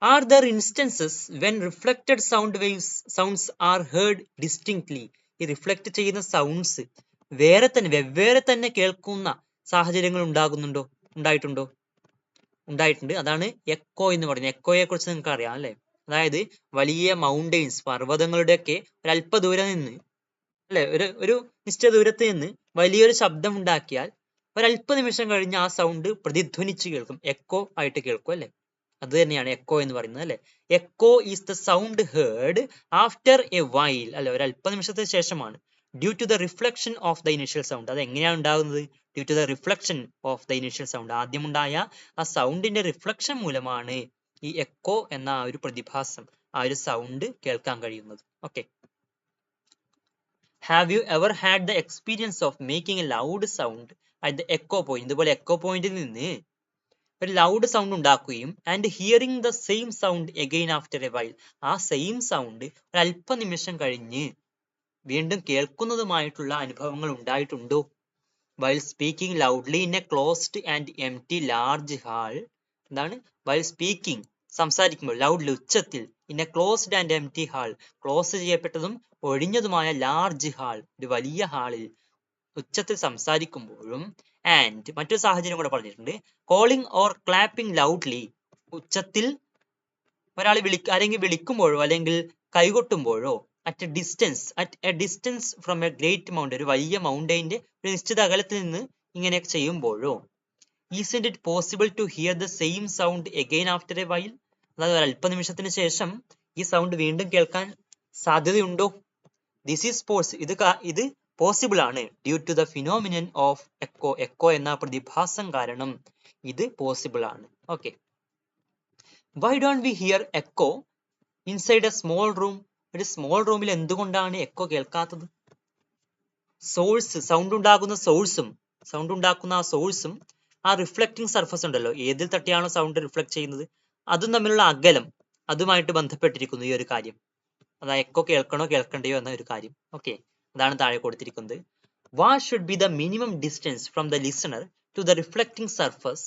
are there instances when reflected sound waves sounds are heard distinctly? ഈ റിഫ്ലക്ട് ചെയ്യുന്ന സൗണ്ട്സ് വെവ്വേറെ തന്നെ കേൾക്കുന്ന സാഹചര്യങ്ങൾ ഉണ്ടായിട്ടുണ്ടോ? ഉണ്ടായിട്ടുണ്ട്. അതാണ് എക്കോ എന്ന് പറയുന്നത്. എക്കോയെ കുറിച്ച് നിങ്ങൾക്ക് അറിയാം അല്ലെ? അതായത് വലിയ മൗണ്ടെയിൻസ്, പർവ്വതങ്ങളുടെയൊക്കെ ഒരല്പ ദൂരം നിന്ന് അല്ലെ, ഒരു നിശ്ചിത ദൂരത്ത് നിന്ന് വലിയൊരു ശബ്ദം ഉണ്ടാക്കിയാൽ ഒരല്പ നിമിഷം കഴിഞ്ഞ് ആ സൗണ്ട് പ്രതിധ്വനിച്ച് കേൾക്കും, എക്കോ ആയിട്ട് കേൾക്കും അല്ലെ? അത് തന്നെയാണ് എക്കോ എന്ന് പറയുന്നത് അല്ലെ? Echo is the sound heard after a while അല്ലെ, ഒരല്പ നിമിഷത്തിന് ശേഷമാണ്. Due to the reflection of the initial sound. അത് എങ്ങനെയാണ് ഉണ്ടാകുന്നത്? Due to the reflection of the initial sound. ആദ്യമുണ്ടായ ആ സൗണ്ടിന്റെ റിഫ്ലക്ഷൻ മൂലമാണ് ഈ എക്കോ എന്ന ആ ഒരു പ്രതിഭാസം, ആ ഒരു സൗണ്ട് കേൾക്കാൻ കഴിയുന്നത്. Okay. Have you ever had the experience of making a loud sound at the echo point? ഇതുപോലെ എക്കോ പോയിന്റിൽ നിന്ന് ഒരു ലൗഡ് സൗണ്ട് ഉണ്ടാക്കുകയും and hearing the same sound again after a while, ആ സെയിം സൗണ്ട് ഒരു അല്പനിമിഷം കഴിഞ്ഞ് വീണ്ടും കേൾക്കുന്നതുമായിട്ടുള്ള അനുഭവങ്ങൾ ഉണ്ടായിട്ടുണ്ടോ? While speaking loudly in a closed and empty large hall. എന്താണ്? വൈൽ സ്പീക്കിംഗ്, സംസാരിക്കുമ്പോൾ, ലൗഡ്ലി, ഉച്ചത്തിൽ, in a closed and empty hall, close ചെയ്യപ്പെട്ടതും ഒഴിഞ്ഞതുമായ large hall, ഒരു വലിയ ഹാളിൽ ഉച്ചത്തിൽ സംസാരിക്കുമ്പോഴും, ആൻഡ് മറ്റൊരു സാഹചര്യം കൂടെ പറഞ്ഞിട്ടുണ്ട്, കോളിംഗ് ഓർ ക്ലാപ്പിംഗ് ലൗഡ്ലി, ഉച്ചത്തിൽ ഒരാൾ ആരെങ്കിലും വിളിക്കുമ്പോഴോ അല്ലെങ്കിൽ കൈകൊട്ടുമ്പോഴോ, at a distance from a great mountain, ഒരു വലിയ മൗണ്ടൈന്റെ ഒരു നിശ്ചിത അകലത്തിൽ നിന്ന് ഇങ്ങനെ ചെയ്യുമ്പോഴോ, isn't it possible to hear the same sound again after a while, അതായത് ഒരു അല്പനിമിഷത്തിന് ശേഷം ഈ സൗണ്ട് വീണ്ടും കേൾക്കാൻ സാധ്യതയുണ്ടോ? ദിസ് ഈസ് ഇത് പോസിബിൾ ആണ് due to the phenomenon of echo, echo എന്ന പ്രതിഭാസം കാരണം ഇത് പോസിബിൾ ആണ്. Okay. Why don't we hear echo inside a small room? ഒരു സ്മോൾ റൂമിൽ എന്തുകൊണ്ടാണ് എക്കോ കേൾക്കാത്തത്? സോഴ്സ്, സൗണ്ട് ഉണ്ടാക്കുന്ന ആ സോഴ്സും ആ റിഫ്ലക്റ്റിംഗ് സർഫസ് ഉണ്ടല്ലോ, ഏതിൽ തട്ടിയാണോ സൗണ്ട് റിഫ്ലക്ട് ചെയ്യുന്നത്, അതും തമ്മിലുള്ള അകലം, അതുമായിട്ട് ബന്ധപ്പെട്ടിരിക്കുന്നു ഈ ഒരു കാര്യം. അതായത് എക്കോ കേൾക്കണോ കേൾക്കണ്ടയോ എന്ന ഒരു കാര്യം. ഓക്കെ, അതാണ് താഴെ കൊടുത്തിരിക്കുന്നത്. What should be the minimum distance from the listener to the reflecting surface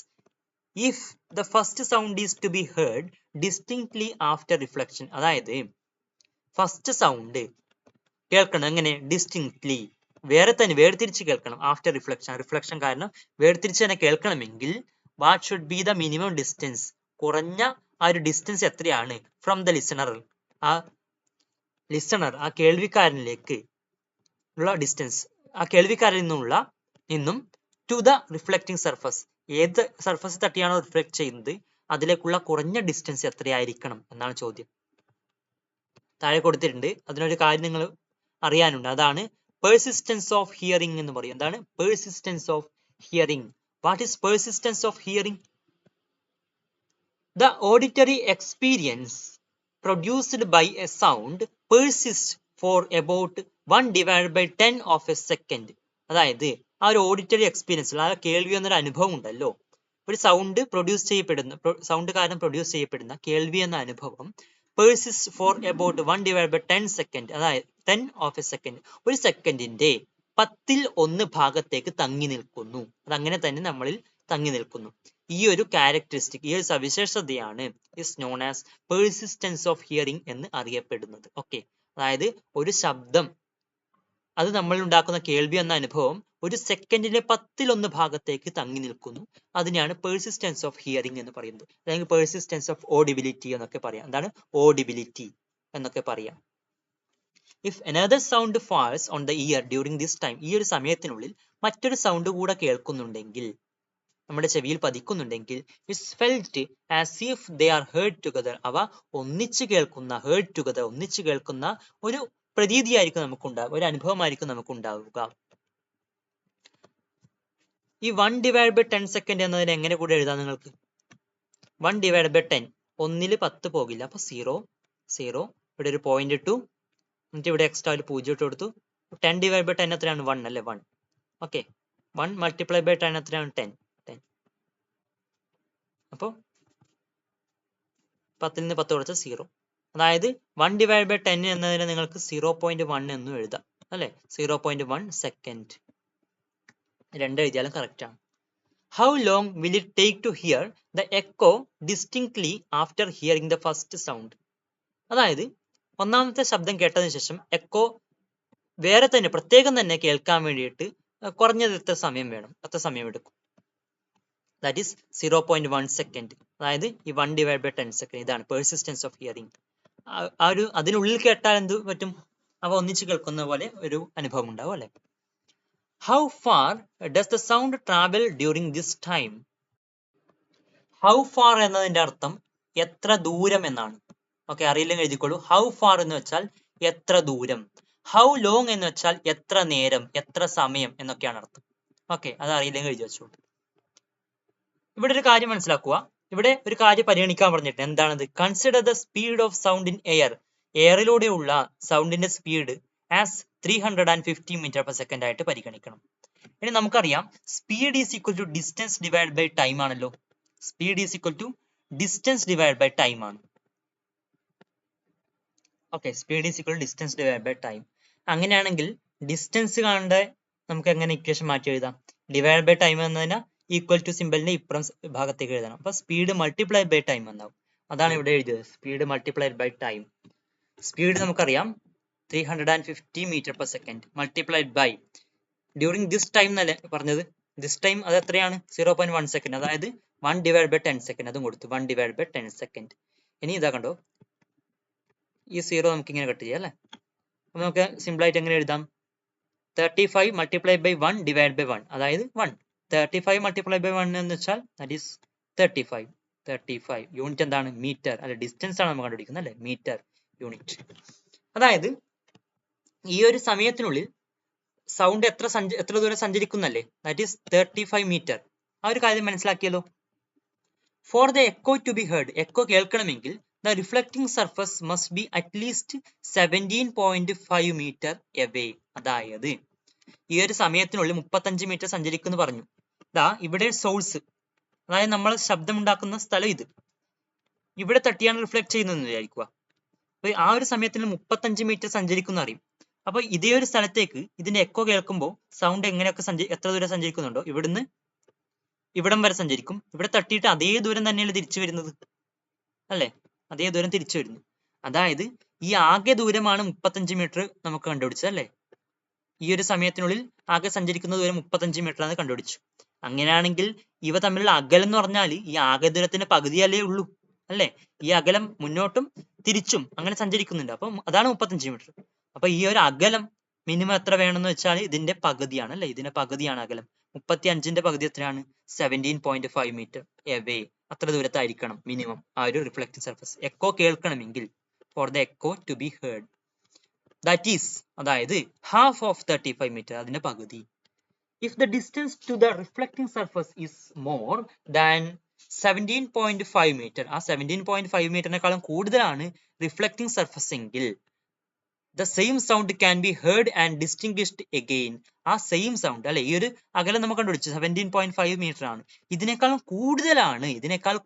if the first sound is to be heard distinctly after reflection? അതായത് ഫസ്റ്റ് സൗണ്ട് കേൾക്കണം എങ്ങനെ? ഡിസ്റ്റിങ്ക്ട്ലി, വേർതിരിച്ച് കേൾക്കണം. ആഫ്റ്റർ റിഫ്ലക്ഷൻ കാരണം വേർതിരിച്ച് തന്നെ കേൾക്കണമെങ്കിൽ what should be the minimum distance, കുറഞ്ഞ ആ ഒരു ഡിസ്റ്റൻസ് എത്രയാണ്? ഫ്രം ദ ലിസണർ, ആ കേൾവിക്കാരനിലേക്ക് ഉള്ള ഡിസ്റ്റൻസ്, ആ കേൾവിക്കാരിൽ നിന്നും ടു ദ റിഫ്ലക്റ്റിംഗ് സർഫസ്, ഏത് സർഫസ് തട്ടിയാണോ റിഫ്ലക്ട് ചെയ്യുന്നത് അതിലേക്കുള്ള കുറഞ്ഞ ഡിസ്റ്റൻസ് എത്രയായിരിക്കണം എന്നാണ് ചോദ്യം. താഴെ കൊടുത്തിട്ടുണ്ട്. അതിനൊരു കാര്യം നിങ്ങൾ അറിയാനുണ്ട്, അതാണ് പെർസിസ്റ്റൻസ് ഓഫ് ഹിയറിംഗ് എന്ന് പറയും. എന്താണ് persistence of hearing? What is persistence of hearing? The auditory experience produced by a sound persists for about 1/10 of a second. അതായത് ആ ഒരു ഓഡിറ്ററി എക്സ്പീരിയൻസ്, ആ കേൾവി എന്നൊരു അനുഭവം ഉണ്ടല്ലോ, ഒരു സൗണ്ട് കാരണം പ്രൊഡ്യൂസ് ചെയ്യപ്പെടുന്ന കേൾവി എന്ന അനുഭവം പെർസിസ്റ്റ് ഫോർ അബൌട്ട് 1/10 സെക്കൻഡ്, അതായത് 10 of a second, ഒരു സെക്കൻഡിന്റെ 1/10 ഭാഗത്തേക്ക് തങ്ങി നിൽക്കുന്നു. അതങ്ങനെ തന്നെ നമ്മളിൽ തങ്ങി നിൽക്കുന്നു. ഈ ഒരു ക്യാരക്ടറിസ്റ്റിക്, ഈ ഒരു സവിശേഷതയാണ് is known as persistence of hearing എന്ന് അറിയപ്പെടുന്നത്. ഓക്കെ, അതായത് ഒരു ശബ്ദം, അത് നമ്മൾ ഉണ്ടാക്കുന്ന കേൾവി എന്ന അനുഭവം ഒരു സെക്കൻഡിന്റെ 1/10 ഭാഗത്തേക്ക് തങ്ങി നിൽക്കുന്നു. അതിനെയാണ് പെർസിസ്റ്റൻസ് ഓഫ് ഹിയറിംഗ് എന്ന് പറയുന്നത്, അല്ലെങ്കിൽ പെർസിസ്റ്റൻസ് ഓഫ് ഓഡിബിലിറ്റി എന്നൊക്കെ പറയാം. എന്താണ് ഓഡിബിലിറ്റി എന്നൊക്കെ പറയാം. If another sound falls on the ear during this time, ഈ ഒരു സമയത്തിനുള്ളിൽ മറ്റൊരു സൗണ്ട് കൂടെ കേൾക്കുന്നുണ്ടെങ്കിൽ, നമ്മുടെ ചെവിയിൽ പതിക്കുന്നുണ്ടെങ്കിൽ, it's felt as if they are heard together, അവ ഒന്നിച്ചു കേൾക്കുന്ന ഒരു പ്രതീതിയായിരിക്കും നമുക്കുണ്ടാവുക, ഒരു അനുഭവമായിരിക്കും നമുക്കുണ്ടാവുക. ഈ 1/10 സെക്കൻഡ് എന്നതിനെ എങ്ങനെ കൂടെ എഴുതാം നിങ്ങൾക്ക്? 1/10, 1ൽ 10 പോകില്ല, അപ്പൊ 0, ഇവിടെ ഒരു പോയിന്റ് ഇട്ടു, എന്നിട്ട് ഇവിടെ എക്സ്ട്രാ ഒരു 0 ഇട്ട് കൊടുത്തു. 10/10 എത്രയാണ്? 1 അല്ലേ? 1. ഓക്കെ, 1 multiplied by 10 എത്രയാണ്? 10. അപ്പോൾ 10ൽ നിന്ന് 10 കുറച്ച 0. അതായത് 1/10 എന്നതിനെ നിങ്ങൾക്ക് 0.1 എന്നും എഴുതാം അല്ലെ? 0.1 സെക്കൻഡ്. രണ്ട് എഴുതിയാലും കറക്റ്റ് ആണ്. How long will it take to hear the echo distinctly after hearing the first sound? അതായത് ഒന്നാമത്തെ ശബ്ദം കേട്ടതിന് ശേഷം എക്കോ പ്രത്യേകം തന്നെ കേൾക്കാൻ വേണ്ടിയിട്ട് കുറഞ്ഞത് എത്ര സമയം വേണം? എത്ര സമയം എടുക്കും? That is 0.1 second. അതായത് ഈ 1/10 സെക്കൻഡ്, ഇതാണ് പെർസിസ്റ്റൻസ് ഓഫ് ഹിയറിംഗ്. അതിനുള്ളിൽ കേട്ടാൽ എന്ത് പറ്റും? അവ ഒന്നിച്ച് കേൾക്കുന്ന പോലെ ഒരു അനുഭവം ഉണ്ടാവും അല്ലെ? How far does the sound travel during this time? How far എന്നതിന്റെ അർത്ഥം എത്ര ദൂരം എന്നാണ്. ഓക്കെ, അറിയില്ലെങ്കിൽ എഴുതിക്കോളൂ. ഹൗ ഫാർ എന്ന് വെച്ചാൽ എത്ര ദൂരം. ഹൗ ലോങ് എന്ന് വെച്ചാൽ എത്ര നേരം, എത്ര സമയം എന്നൊക്കെയാണ് അർത്ഥം. ഓക്കെ, അത് അറിയില്ലെങ്കിൽ എഴുതി വെച്ചോളൂ. ഇവിടെ ഒരു കാര്യം മനസ്സിലാക്കുക. ഇവിടെ ഒരു കാര്യം പരിഗണിക്കാൻ പറഞ്ഞിട്ട് എന്താണത്? Consider the speed of sound in air. എയറിലൂടെയുള്ള സൗണ്ടിന്റെ speed as 350 metre per second ആയിട്ട് പരിഗണിക്കണം. ഇനി നമുക്കറിയാം speed is equal to distance divide by time ആണല്ലോ. Speed is equal to distance divide by time ആണ്. Okay, speed is equal distance divide by time. അങ്ങനെയാണെങ്കിൽ distance കാണേണ്ട നമുക്ക് എങ്ങനെ ഇക്വേഷൻ മാറ്റി എഴുതാം? ഡിവൈഡ് ബൈ ടൈം എന്നതിന് ഈക്വൽ ടു സിമ്പിളിന്റെ ഇപ്പുറം ഭാഗത്തേക്ക് എഴുതണം. അപ്പൊ സ്പീഡ് മൾട്ടിപ്ലൈഡ് ബൈ ടൈം എന്നാവും. അതാണ് ഇവിടെ എഴുതിയത്, speed multiplied by time. Speed നമുക്കറിയാം 350 metre per second multiplied by during this time എന്നല്ലേ പറഞ്ഞത്? ദിസ് ടൈം അത് എത്രയാണ്? 0.1 സെക്കൻഡ്. അതായത് 1 ഡിവൈഡ് ബൈ 10 സെക്കൻഡ്. അതും കൊടുത്തു, 1 ഡിവൈഡ് ബൈ 10 സെക്കൻഡ്. ഇനി ഇതാ കണ്ടോ, ഈ 0 നമുക്ക് ഇങ്ങനെ കട്ട് ചെയ്യാം അല്ലേ? അപ്പൊ നമുക്ക് സിമ്പിൾ ആയിട്ട് എങ്ങനെ എഴുതാം? 35 മൾട്ടിപ്ലൈഡ് ബൈ 1 ഡിവൈഡ് ബൈ 1, അതായത് 1. 35 മൾട്ടിപ്ലൈഡ് ബൈ 1 എന്ന് വെച്ചാൽ ദാറ്റ് ഈസ് 35. 35 യൂണിറ്റ് എന്താണ്? മീറ്റർ. അല്ലെ, ഡിസ്റ്റൻസ് ആണ് നമ്മൾ കണ്ടുപിടിക്കുന്നത് അല്ലെ, മീറ്റർ യൂണിറ്റ്. അതായത് ഈ ഒരു സമയത്തിനുള്ളിൽ സൗണ്ട് എത്ര ദൂരം സഞ്ചരിക്കുന്നല്ലേ, ദാറ്റ് ഈസ് 35 മീറ്റർ. ആ ഒരു കാര്യം മനസ്സിലാക്കിയല്ലോ. For the echo to be heard, echo കേൾക്കണമെങ്കിൽ the reflecting surface must be at least 17.5 metre away. അതായത് ഈ ഒരു സമയത്തിനുള്ളിൽ 35 മീറ്റർ സഞ്ചരിക്കുമെന്ന് പറഞ്ഞു. ദാ ഇവിടെ സോഴ്സ്, അതായത് നമ്മൾ ശബ്ദമുണ്ടാക്കുന്ന സ്ഥലം ഇത്. ഇവിടെ തട്ടിയാണ് റിഫ്ലക്ട് ചെയ്യുന്നതെന്ന് വിചാരിക്കുക. അപ്പൊ ആ ഒരു സമയത്തിന് 35 മീറ്റർ സഞ്ചരിക്കുന്ന അറിയും. അപ്പൊ ഇതേ ഒരു സ്ഥലത്തേക്ക് ഇതിന്റെ എക്കോ കേൾക്കുമ്പോൾ സൗണ്ട് എങ്ങനെയൊക്കെ എത്ര ദൂരം സഞ്ചരിക്കുന്നുണ്ടോ, ഇവിടുന്ന് ഇവിടം വരെ സഞ്ചരിക്കും. ഇവിടെ തട്ടിയിട്ട് അതേ ദൂരം തന്നെയാണ് തിരിച്ചു വരുന്നത് അല്ലെ, അതേ ദൂരം തിരിച്ചു വരുന്നു. അതായത് ഈ ആകെ ദൂരമാണ് 35 മീറ്റർ നമുക്ക് കണ്ടുപിടിച്ചത് അല്ലെ. ഈ ഒരു സമയത്തിനുള്ളിൽ ആകെ സഞ്ചരിക്കുന്ന ദൂരം 35 മീറ്റർ ആണ് കണ്ടുപിടിച്ചു. അങ്ങനെയാണെങ്കിൽ ഇവ തമ്മിലുള്ള അകലം എന്ന് പറഞ്ഞാൽ ഈ ആകെ ദൂരത്തിന്റെ പകുതിയല്ലേ ഉള്ളൂ അല്ലെ. ഈ അകലം മുന്നോട്ടും തിരിച്ചും അങ്ങനെ സഞ്ചരിക്കുന്നുണ്ട്. അപ്പം അതാണ് 35 മീറ്റർ. അപ്പൊ ഈ ഒരു അകലം മിനിമം എത്ര വേണമെന്ന് വെച്ചാൽ ഇതിന്റെ പകുതിയാണ് അല്ലെ, ഇതിന്റെ പകുതിയാണ് അകലം. 35ന്റെ പകുതി എത്രയാണ്? 17.5 മീറ്റർ എവേ. അത്ര ദൂരത്തായിരിക്കണം മിനിമം ആ ഒരു റിഫ്ലക്റ്റിംഗ് സർഫസ് എക്കോ കേൾക്കണമെങ്കിൽ. For the echo to be heard, that is, അതായത് ഹാഫ് ഓഫ് 35 മീറ്റർ, അതിന്റെ പകുതി. If the distance to the reflecting surface is more than 17.5 metre, ആ 17.5 മീറ്ററിനെക്കാളും കൂടുതലാണ് റിഫ്ലക്റ്റിംഗ് സർഫസ് എങ്കിൽ the same sound can be heard and distinguished again. ആ same sound അല്ലെ, ഈ ഒരു അകലം നമുക്ക് കണ്ടുപിടിച്ചു 17.5 മീറ്റർ ആണ്. ഇതിനേക്കാൾ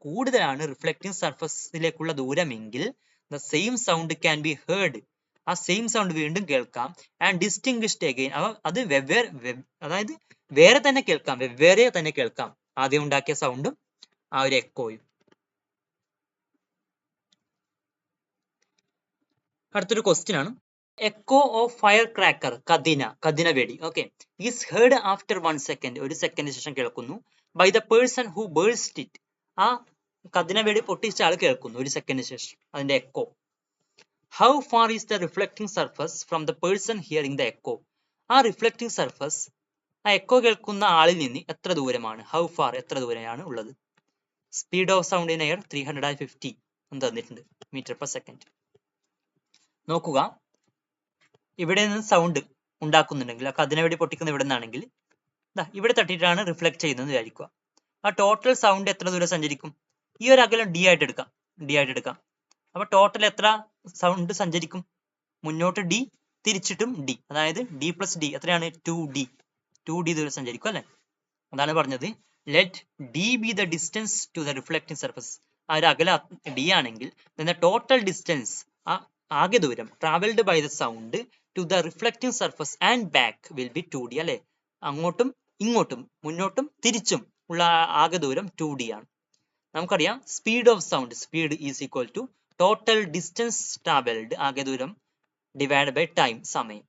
കൂടുതലാണ് റിഫ്ലക്റ്റിംഗ് സർഫസിലേക്കുള്ള ദൂരമെങ്കിൽ the same sound can be heard, ആ സെയിം സൗണ്ട് വീണ്ടും കേൾക്കാം, and distinguished again, അത് അതായത് വേറെ തന്നെ കേൾക്കാം, ആദ്യം ഉണ്ടാക്കിയ സൗണ്ടും ആ ഒരു എക്കോയും. അടുത്തൊരു ക്വസ്റ്റ്യൻ ആണ്. എക്കോ ഓഫ് ഫയർ ക്രാക്കർ, കതിന വെടി, okay, is heard after 1 second, ഒരു സെക്കൻഡിന് ശേഷം കേൾക്കുന്നു, by the person who burst it, ആ കതിന വെടി പൊട്ടിച്ച ആൾ കേൾക്കുന്നു ഒരു സെക്കൻഡിന് ശേഷം അതിന്റെ echo. How far is the reflecting surface from the person hearing the echo, ആ റിഫ്ലക്റ്റിംഗ് സർഫസ് ആ എക്കോ കേൾക്കുന്ന ആളിൽ നിന്ന് എത്ര ദൂരമാണ്? ഹൗ ഫാർ, എത്ര ദൂരെയാണ് ഉള്ളത്? Speed of sound in air 350 എന്ന് തന്നിട്ടുണ്ട് മീറ്റർ പെർ സെക്കൻഡ്. നോക്കുക, ഇവിടെ നിന്ന് സൗണ്ട് ഉണ്ടാക്കുന്നുണ്ടെങ്കിൽ, ആ കതിന വെടി പൊട്ടിക്കുന്ന ഇവിടെ നിന്നാണെങ്കിൽ ഇവിടെ തട്ടിയിട്ടാണ് റിഫ്ലക്ട് ചെയ്യുന്നത് വിചാരിക്കുക. ആ ടോട്ടൽ സൗണ്ട് എത്ര ദൂരം സഞ്ചരിക്കും? ഈ ഒരു അകലം ഡി ആയിട്ട് എടുക്കാം. അപ്പൊ ടോട്ടൽ എത്ര സൗണ്ട് സഞ്ചരിക്കും? മുന്നോട്ട് ഡി, തിരിച്ചിട്ടും ഡി, അതായത് ഡി പ്ലസ് ഡി എത്രയാണ്? 2D ദൂരം സഞ്ചരിക്കും അല്ലെ. അതാണ് പറഞ്ഞത് let D be the distance to the reflecting surface. ആ ഒരു അകല ഡി ആണെങ്കിൽ ടോട്ടൽ ഡിസ്റ്റൻസ്, ആകെ ദൂരം travelled by the sound to the reflecting surface and back will be 2D അല്ലെ. അങ്ങോട്ടും ഇങ്ങോട്ടും മുന്നോട്ടും തിരിച്ചും ഉള്ള ആകെ ദൂരം 2D ആണ്. നമുക്കറിയാം speed of sound, speed is equal to total distance travelled, ആകെ ദൂരം ഡിവൈഡ് ബൈ ടൈം, സമയം.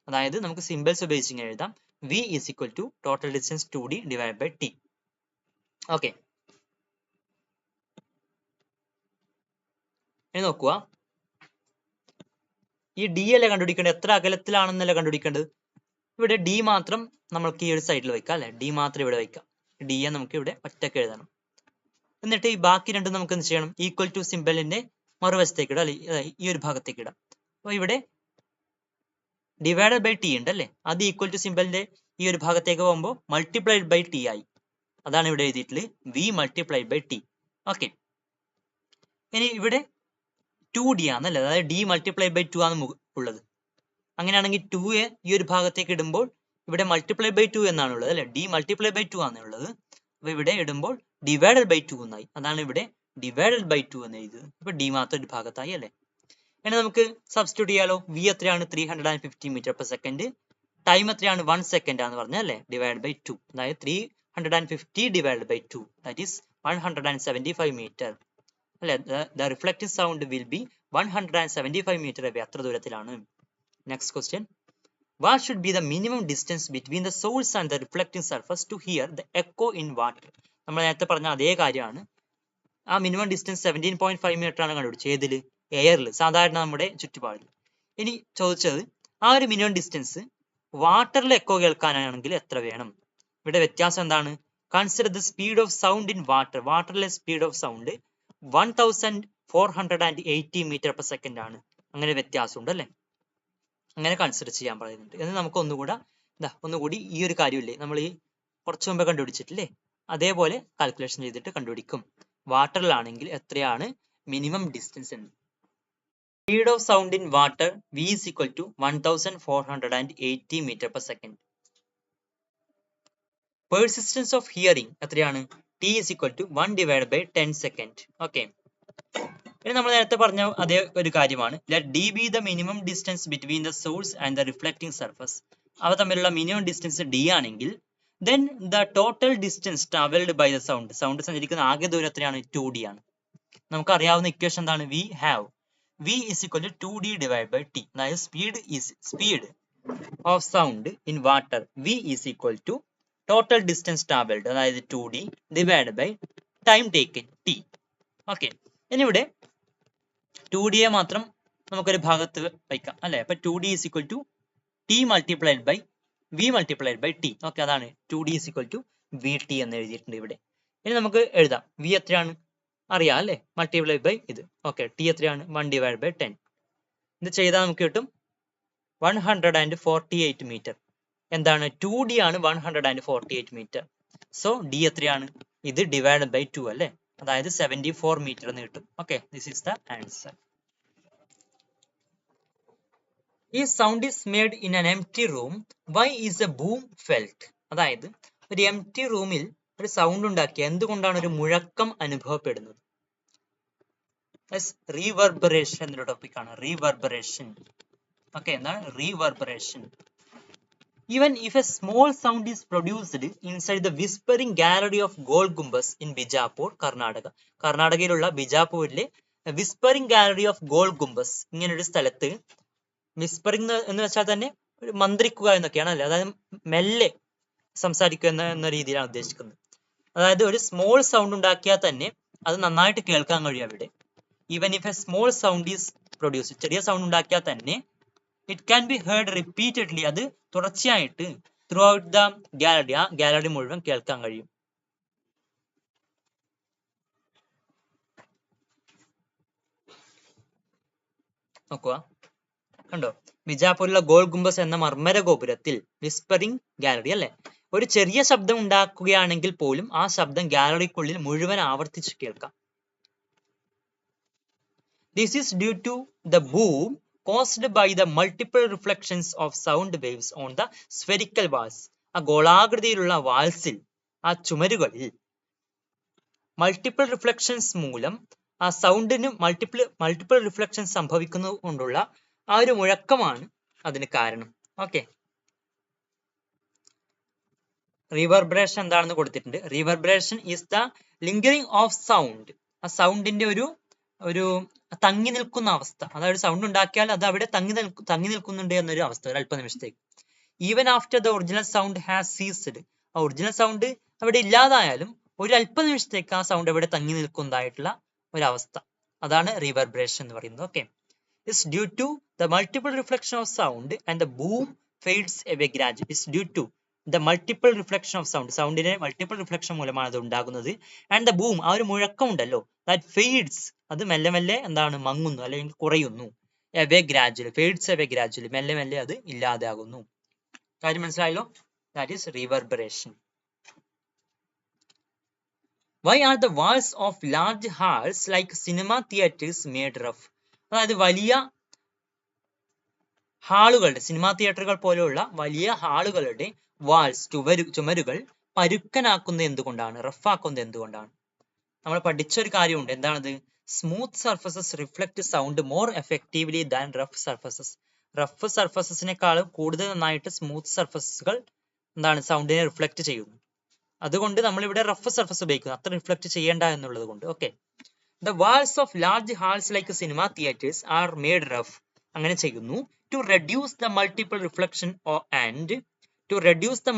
അതായത് നമുക്ക് സിമ്പിൾസ് ഉപയോഗിച്ച് ഇങ്ങനെ എഴുതാം, v is equal to total distance 2D divide by t. Okay, ഇനി നോക്കുക, ഈ ഡി അല്ലേ കണ്ടുപിടിക്കേണ്ടത്, എത്ര അകലത്തിലാണെന്നല്ല കണ്ടുപിടിക്കേണ്ടത്. ഇവിടെ ഡി മാത്രം നമ്മൾക്ക് ഈ ഒരു സൈഡിൽ വയ്ക്കാം അല്ലെ, ഡി മാത്രം ഇവിടെ വയ്ക്കാം. ഡി യെ നമുക്ക് ഇവിടെ ഒറ്റക്ക് എഴുതണം. എന്നിട്ട് ഈ ബാക്കി രണ്ടും നമുക്ക് എന്ത് ചെയ്യണം? ഈക്വൽ ടു സിമ്പലിന്റെ മറുവശത്തേക്ക് ഇടാം, അല്ലെ ഈ ഒരു ഭാഗത്തേക്ക് ഇടാം. അപ്പൊ ഇവിടെ ഡിവൈഡഡ് ബൈ ടി ഉണ്ട് അല്ലേ, അത് ഈക്വൽ ടു സിമ്പലിന്റെ ഈ ഒരു ഭാഗത്തേക്ക് പോകുമ്പോൾ മൾട്ടിപ്ലൈഡ് ബൈ ടി ആയി. അതാണ് ഇവിടെ എഴുതിയിട്ടുള്ളത് V multiplied by T. Okay, ഇനി ഇവിടെ 2d ആണല്ലേ, അതായത് ഡി മൾട്ടിപ്ലൈഡ് ബൈ 2 ആണ് ഉള്ളത്. അങ്ങനെയാണെങ്കിൽ 2 ഈ ഒരു ഭാഗത്തേക്ക് ഇടുമ്പോൾ ഇവിടെ മൾട്ടിപ്ലൈ ബൈ 2 എന്നാണ് ഉള്ളത് അല്ലെ, ഡി മൾട്ടിപ്ലൈ ബൈ 2 ആണ് ഉള്ളത്. അപ്പൊ ഇവിടെ ഇടുമ്പോൾ ഡിവൈഡഡ് ബൈ 2 എന്നായി. അതാണ് ഇവിടെ ഡിവൈഡഡ് ബൈ 2 എന്ന് എഴുതുന്നത്. അപ്പൊ ഡി മാത്രം ഒരു ഭാഗത്തായി അല്ലെ. ഇനി നമുക്ക് സബ്സ്റ്റിറ്റ്യൂട്ട് ചെയ്യാലോ. വി എത്രയാണ്? 350 മീറ്റർ പെർ സെക്കൻഡ്. ടൈം എത്രയാണ്? 1 സെക്കൻഡ് ആണെന്ന് പറഞ്ഞാൽ അല്ലെ, ഡിവൈഡ് ബൈ 2, അതായത് 350 divide by 2 that is 175 metre അല്ലെ. The reflective sound will be 175 metre away, അത്ര ദൂരത്തിലാണ്. Next question, what should be the minimum distance between the source and the reflecting surface to hear the echo in water? നമ്മൾ നേരത്തെ പറഞ്ഞ അതേ കാര്യമാണ്. ആ minimum distance 17.5 metre ആണ് കണ്ടുപിടിച്ചത്. ഏതിൽ? എയറിൽ, സാധാരണ നമ്മുടെ ചുറ്റുപാടിൽ. ഇനി ചോദിച്ചത് ആ ഒരു മിനിമം ഡിസ്റ്റൻസ് വാട്ടറിൽ എക്കോ കേൾക്കാനാണെങ്കിൽ എത്ര വേണം? ഇവിടെ വ്യത്യാസം എന്താണ്? Consider the speed of sound in water. വാട്ടറിലെ speed of sound 1480 metre per second ആണ്. അങ്ങനെ വ്യത്യാസമുണ്ട് അല്ലെ, അങ്ങനെ കൺസിഡർ ചെയ്യാൻ പറയുന്നുണ്ട്. എന്ന് നമുക്ക് ഒന്നുകൂടി ഈ ഒരു കാര്യമില്ലേ നമ്മൾ ഈ കുറച്ചു മുമ്പേ കണ്ടുപിടിച്ചിട്ടില്ലേ, അതേപോലെ കാൽക്കുലേഷൻ ചെയ്തിട്ട് കണ്ടുപിടിക്കും. വാട്ടറിലാണെങ്കിൽ എത്രയാണ് മിനിമം ഡിസ്റ്റൻസ് എന്ന്. Speed of sound in water v is equal to 1480 metre per second. Persistence of hearing എത്രയാണ്? T is equal to 1 divide by 10 second. Okay, ഇനി നമ്മൾ നേരത്തെ പറഞ്ഞ അതേ ഒരു കാര്യമാണ്. Let D be the minimum distance between the source and the reflecting surface. അവ തമ്മിലുള്ള മിനിമം ഡിസ്റ്റൻസ് ഡി ആണെങ്കിൽ then the total distance traveled by the sound സഞ്ചരിക്കുന്ന ആകെ ദൂരം എത്രയാണ്? 2d ആണ്. നമുക്ക് അറിയാവുന്ന ഇക്വേഷൻ എന്താണ്? we have v is equal to 2d divided by t. അതായത് speed of sound in water v is equal to total distance traveled, അതായത് 2d divided by time taken t. Okay, ഇനി ഇവിടെ 2d മാത്രം നമുക്കൊരു ഭാഗത്ത് വയ്ക്കാം അല്ലെ. അപ്പൊ 2d is equal to t multiplied by v multiplied by t. Okay, അതാണ് 2d is equal to vt എന്ന് എഴുതിയിട്ടുണ്ട് ഇവിടെ. ഇനി നമുക്ക് എഴുതാം. v എത്രയാണ്? അറിയാം അല്ലെ, മൾട്ടിപ്ലൈ ബൈ ഇത്. ഓക്കെ, t എത്രയാണ്? 1 ഡിവൈഡ് ബൈ 10. ഇത് ചെയ്താൽ നമുക്ക് കിട്ടും 148 മീറ്റർ. എന്താണ്? 2d ആണ് 148 മീറ്റർ. സോ d എത്രയാണ്? ഇത് ഡിവൈഡ് ബൈ 2 അല്ലെ, അതായത് 74 മീറ്റർ എന്ന് കിട്ടും. Okay, this is the answer. If sound is made in an empty room, why is a boom felt? അതായത് ഒരു എംപ്റ്റി റൂമിൽ ഒരു സൗണ്ട് ഉണ്ടാക്കി എന്തുകൊണ്ടാണ് ഒരു മുഴക്കം അനുഭവപ്പെടുന്നത്? റീവർബറേഷൻ എന്നൊരു ടോപ്പിക്കാണ്. റീവർബറേഷൻ. ഓക്കെ, എന്താണ് റീവർബറേഷൻ? Even if a small sound is produced inside the whispering gallery of Gol Gumbaz in Bijapur, Karnataka. കർണാടകയിലുള്ള ബിജാപൂരിലെ whispering gallery of Gol Gumbaz ഇങ്ങനൊരു സ്ഥലത്ത്, വിസ്പറിംഗ് എന്ന് വെച്ചാൽ തന്നെ ഒരു മന്ത്രിക്കുക എന്നൊക്കെയാണ് അല്ലെ, അതായത് മെല്ലെ സംസാരിക്കുക എന്ന രീതിയിലാണ് ഉദ്ദേശിക്കുന്നത്. അതായത് ഒരു സ്മോൾ സൗണ്ട് ഉണ്ടാക്കിയാൽ തന്നെ അത് നന്നായിട്ട് കേൾക്കാൻ കഴിയും അവിടെ. Even if A small sound is produce, ചെറിയ സൗണ്ട് ഉണ്ടാക്കിയാൽ തന്നെ it can be heard repeatedly, അത് തുടർച്ചയായിട്ട് ത്രൂ ഔട്ട് ദ ഗാലറി, ആ ഗാലറി മുഴുവൻ കേൾക്കാൻ കഴിയും. നോക്കുക, കണ്ടോ, ബിജാപൂരിലെ ഗോൾ ഗുംബസ് എന്ന മർമ്മര ഗോപുരത്തിൽ വിസ്പറിംഗ് ഗാലറി അല്ലെ, ഒരു ചെറിയ ശബ്ദം ഉണ്ടാക്കുകയാണെങ്കിൽ പോലും ആ ശബ്ദം ഗാലറിക്കുള്ളിൽ മുഴുവൻ ആവർത്തിച്ച് കേൾക്കാം. This is due to the boom caused by the multiple reflections of sound waves on the spherical walls. ആ ഗോളാകൃതിയിലുള്ള വാൾസിൽ, ആ ചുമരുകളിൽ മൾട്ടിപ്പിൾ റിഫ്ലക്ഷൻസ് മൂലം ആ സൗണ്ടിന് മൾട്ടിപ്പിൾ റിഫ്ലക്ഷൻസ് സംഭവിക്കുന്നത് കൊണ്ടുള്ള ആ ഒരു മുഴക്കമാണ് അതിന് കാരണം. ഓക്കെ, റിവർബറേഷൻ എന്താണെന്ന് കൊടുത്തിട്ടുണ്ട്. Reverberation is the lingering of sound. ആ സൗണ്ടിന്റെ ഒരു തങ്ങി നിൽക്കുന്ന അവസ്ഥ, അതായത് സൗണ്ട് ഉണ്ടാക്കിയാൽ അത് അവിടെ തങ്ങി നിൽക്കുന്നുണ്ട് എന്നൊരു അവസ്ഥ ഒരു അല്പ നിമിഷത്തേക്ക്. Even after the original sound has ceased, ആ ഒറിജിനൽ സൗണ്ട് അവിടെ ഇല്ലാതായാലും ഒരു അല്പ നിമിഷത്തേക്ക് ആ സൗണ്ട് അവിടെ തങ്ങി നിൽക്കുന്നതായിട്ടുള്ള ഒരവസ്ഥ, അതാണ് റിവർബറേഷൻ എന്ന് പറയുന്നത്. Okay, it's due to the multiple reflection of sound and the boom fades away gradually. It's due to the multiple reflection of sound, സൗണ്ടിന്റെ മൾട്ടിപ്പിൾ റിഫ്ലക്ഷൻ മൂലമാണ് അത് ഉണ്ടാകുന്നത്. ആൻഡ് ദ ബൂം, ആ ഒരു മുഴക്കം ഉണ്ടല്ലോ, ദാറ്റ് ഫെയ്ഡ്സ്, അത് മെല്ലെ മെല്ലെ എന്താണ് മങ്ങുന്നു അല്ലെങ്കിൽ കുറയുന്നു. away gradually, fades away gradually, മെല്ലെ മെല്ലെ അത് ഇല്ലാതാകുന്നു. കാര്യം മനസ്സിലായല്ലോ? That is reverberation. Why are the walls of large halls like cinema theatres made rough? അതായത് വലിയ ഹാളുകളുടെ, സിനിമാ തിയേറ്ററുകൾ പോലെയുള്ള വലിയ ഹാളുകളുടെ വാൾസ്, ചുമരുകൾ പരുക്കനാക്കുന്നത് എന്തുകൊണ്ടാണ്, റഫാക്കുന്നത് എന്തുകൊണ്ടാണ്? നമ്മൾ പഠിച്ചൊരു കാര്യമുണ്ട്, എന്താണത്? Smooth surfaces reflect sound more effectively than rough surfaces. Rough സർഫസസിനേക്കാളും കൂടുതൽ നന്നായിട്ട് സ്മൂത്ത് സർഫസസുകൾ എന്താണ്, സൗണ്ടിനെ റിഫ്ലക്ട് ചെയ്യുന്നു. അതുകൊണ്ട് നമ്മൾ ഇവിടെ റഫ് സർഫസ് ഉപയോഗിക്കുന്നു, അത്ര റിഫ്ലക്ട് ചെയ്യേണ്ട എന്നുള്ളത് കൊണ്ട്. Okay, the walls of large halls like cinema theatres are made rough. അങ്ങനെ ചെയ്യുന്നു to reduce the multiple reflection and to reduce the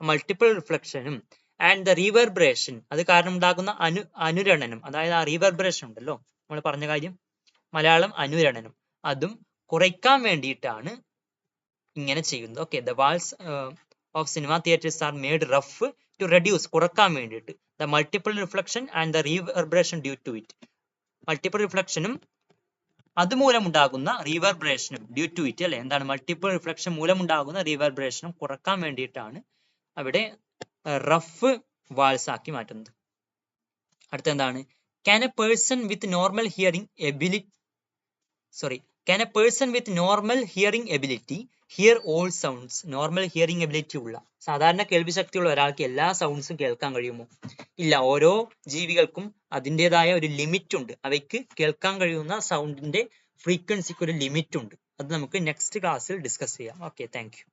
multiple റിഫ്ലക്ഷനും ആൻഡ് ദ റീവർബറേഷൻ, അത് കാരണം ഉണ്ടാകുന്ന അനുരണനം, അതായത് ആ റീവർബറേഷൻ ഉണ്ടല്ലോ, നമ്മൾ പറഞ്ഞ കാര്യം, മലയാളം അനുരണനം, അതും കുറയ്ക്കാൻ വേണ്ടിയിട്ടാണ് ഇങ്ങനെ ചെയ്യുന്നത്. Okay, the walls of cinema theatres are made rough to reduce, കുറക്കാൻ വേണ്ടിയിട്ട്, the multiple reflection and the reverberation due to it. Multiple റിഫ്ലക്ഷനും അതുമൂലം ഉണ്ടാകുന്ന റീവർബറേഷനും ഡ്യൂ ടു ഇറ്റ്, അല്ലെ, എന്താണ്, മൾട്ടിപ്പിൾ റിഫ്ലക്ഷൻ മൂലമുണ്ടാകുന്ന റീവർബറേഷനും കുറക്കാൻ വേണ്ടിയിട്ടാണ് അവിടെ റഫ് വാൾസ് ആക്കി മാറ്റുന്നത്. അടുത്ത എന്താണ്? Can a person with normal hearing ability hear all sounds? Normal hearing ability ഉള്ള, സാധാരണ കേൾവി ശക്തിയുള്ള ഒരാൾക്ക് എല്ലാ സൗണ്ട്സും കേൾക്കാൻ കഴിയുമോ? ഇല്ല, ഓരോ ജീവികൾക്കും അതിൻ്റെതായ ഒരു ലിമിറ്റ് ഉണ്ട്, അവയ്ക്ക് കേൾക്കാൻ കഴിയുന്ന സൗണ്ടിന്റെ ഫ്രീക്വൻസിക്ക് ഒരു ലിമിറ്റ് ഉണ്ട്. അത് നമുക്ക് നെക്സ്റ്റ് ക്ലാസ്സിൽ ഡിസ്കസ് ചെയ്യാം. Okay, thank you.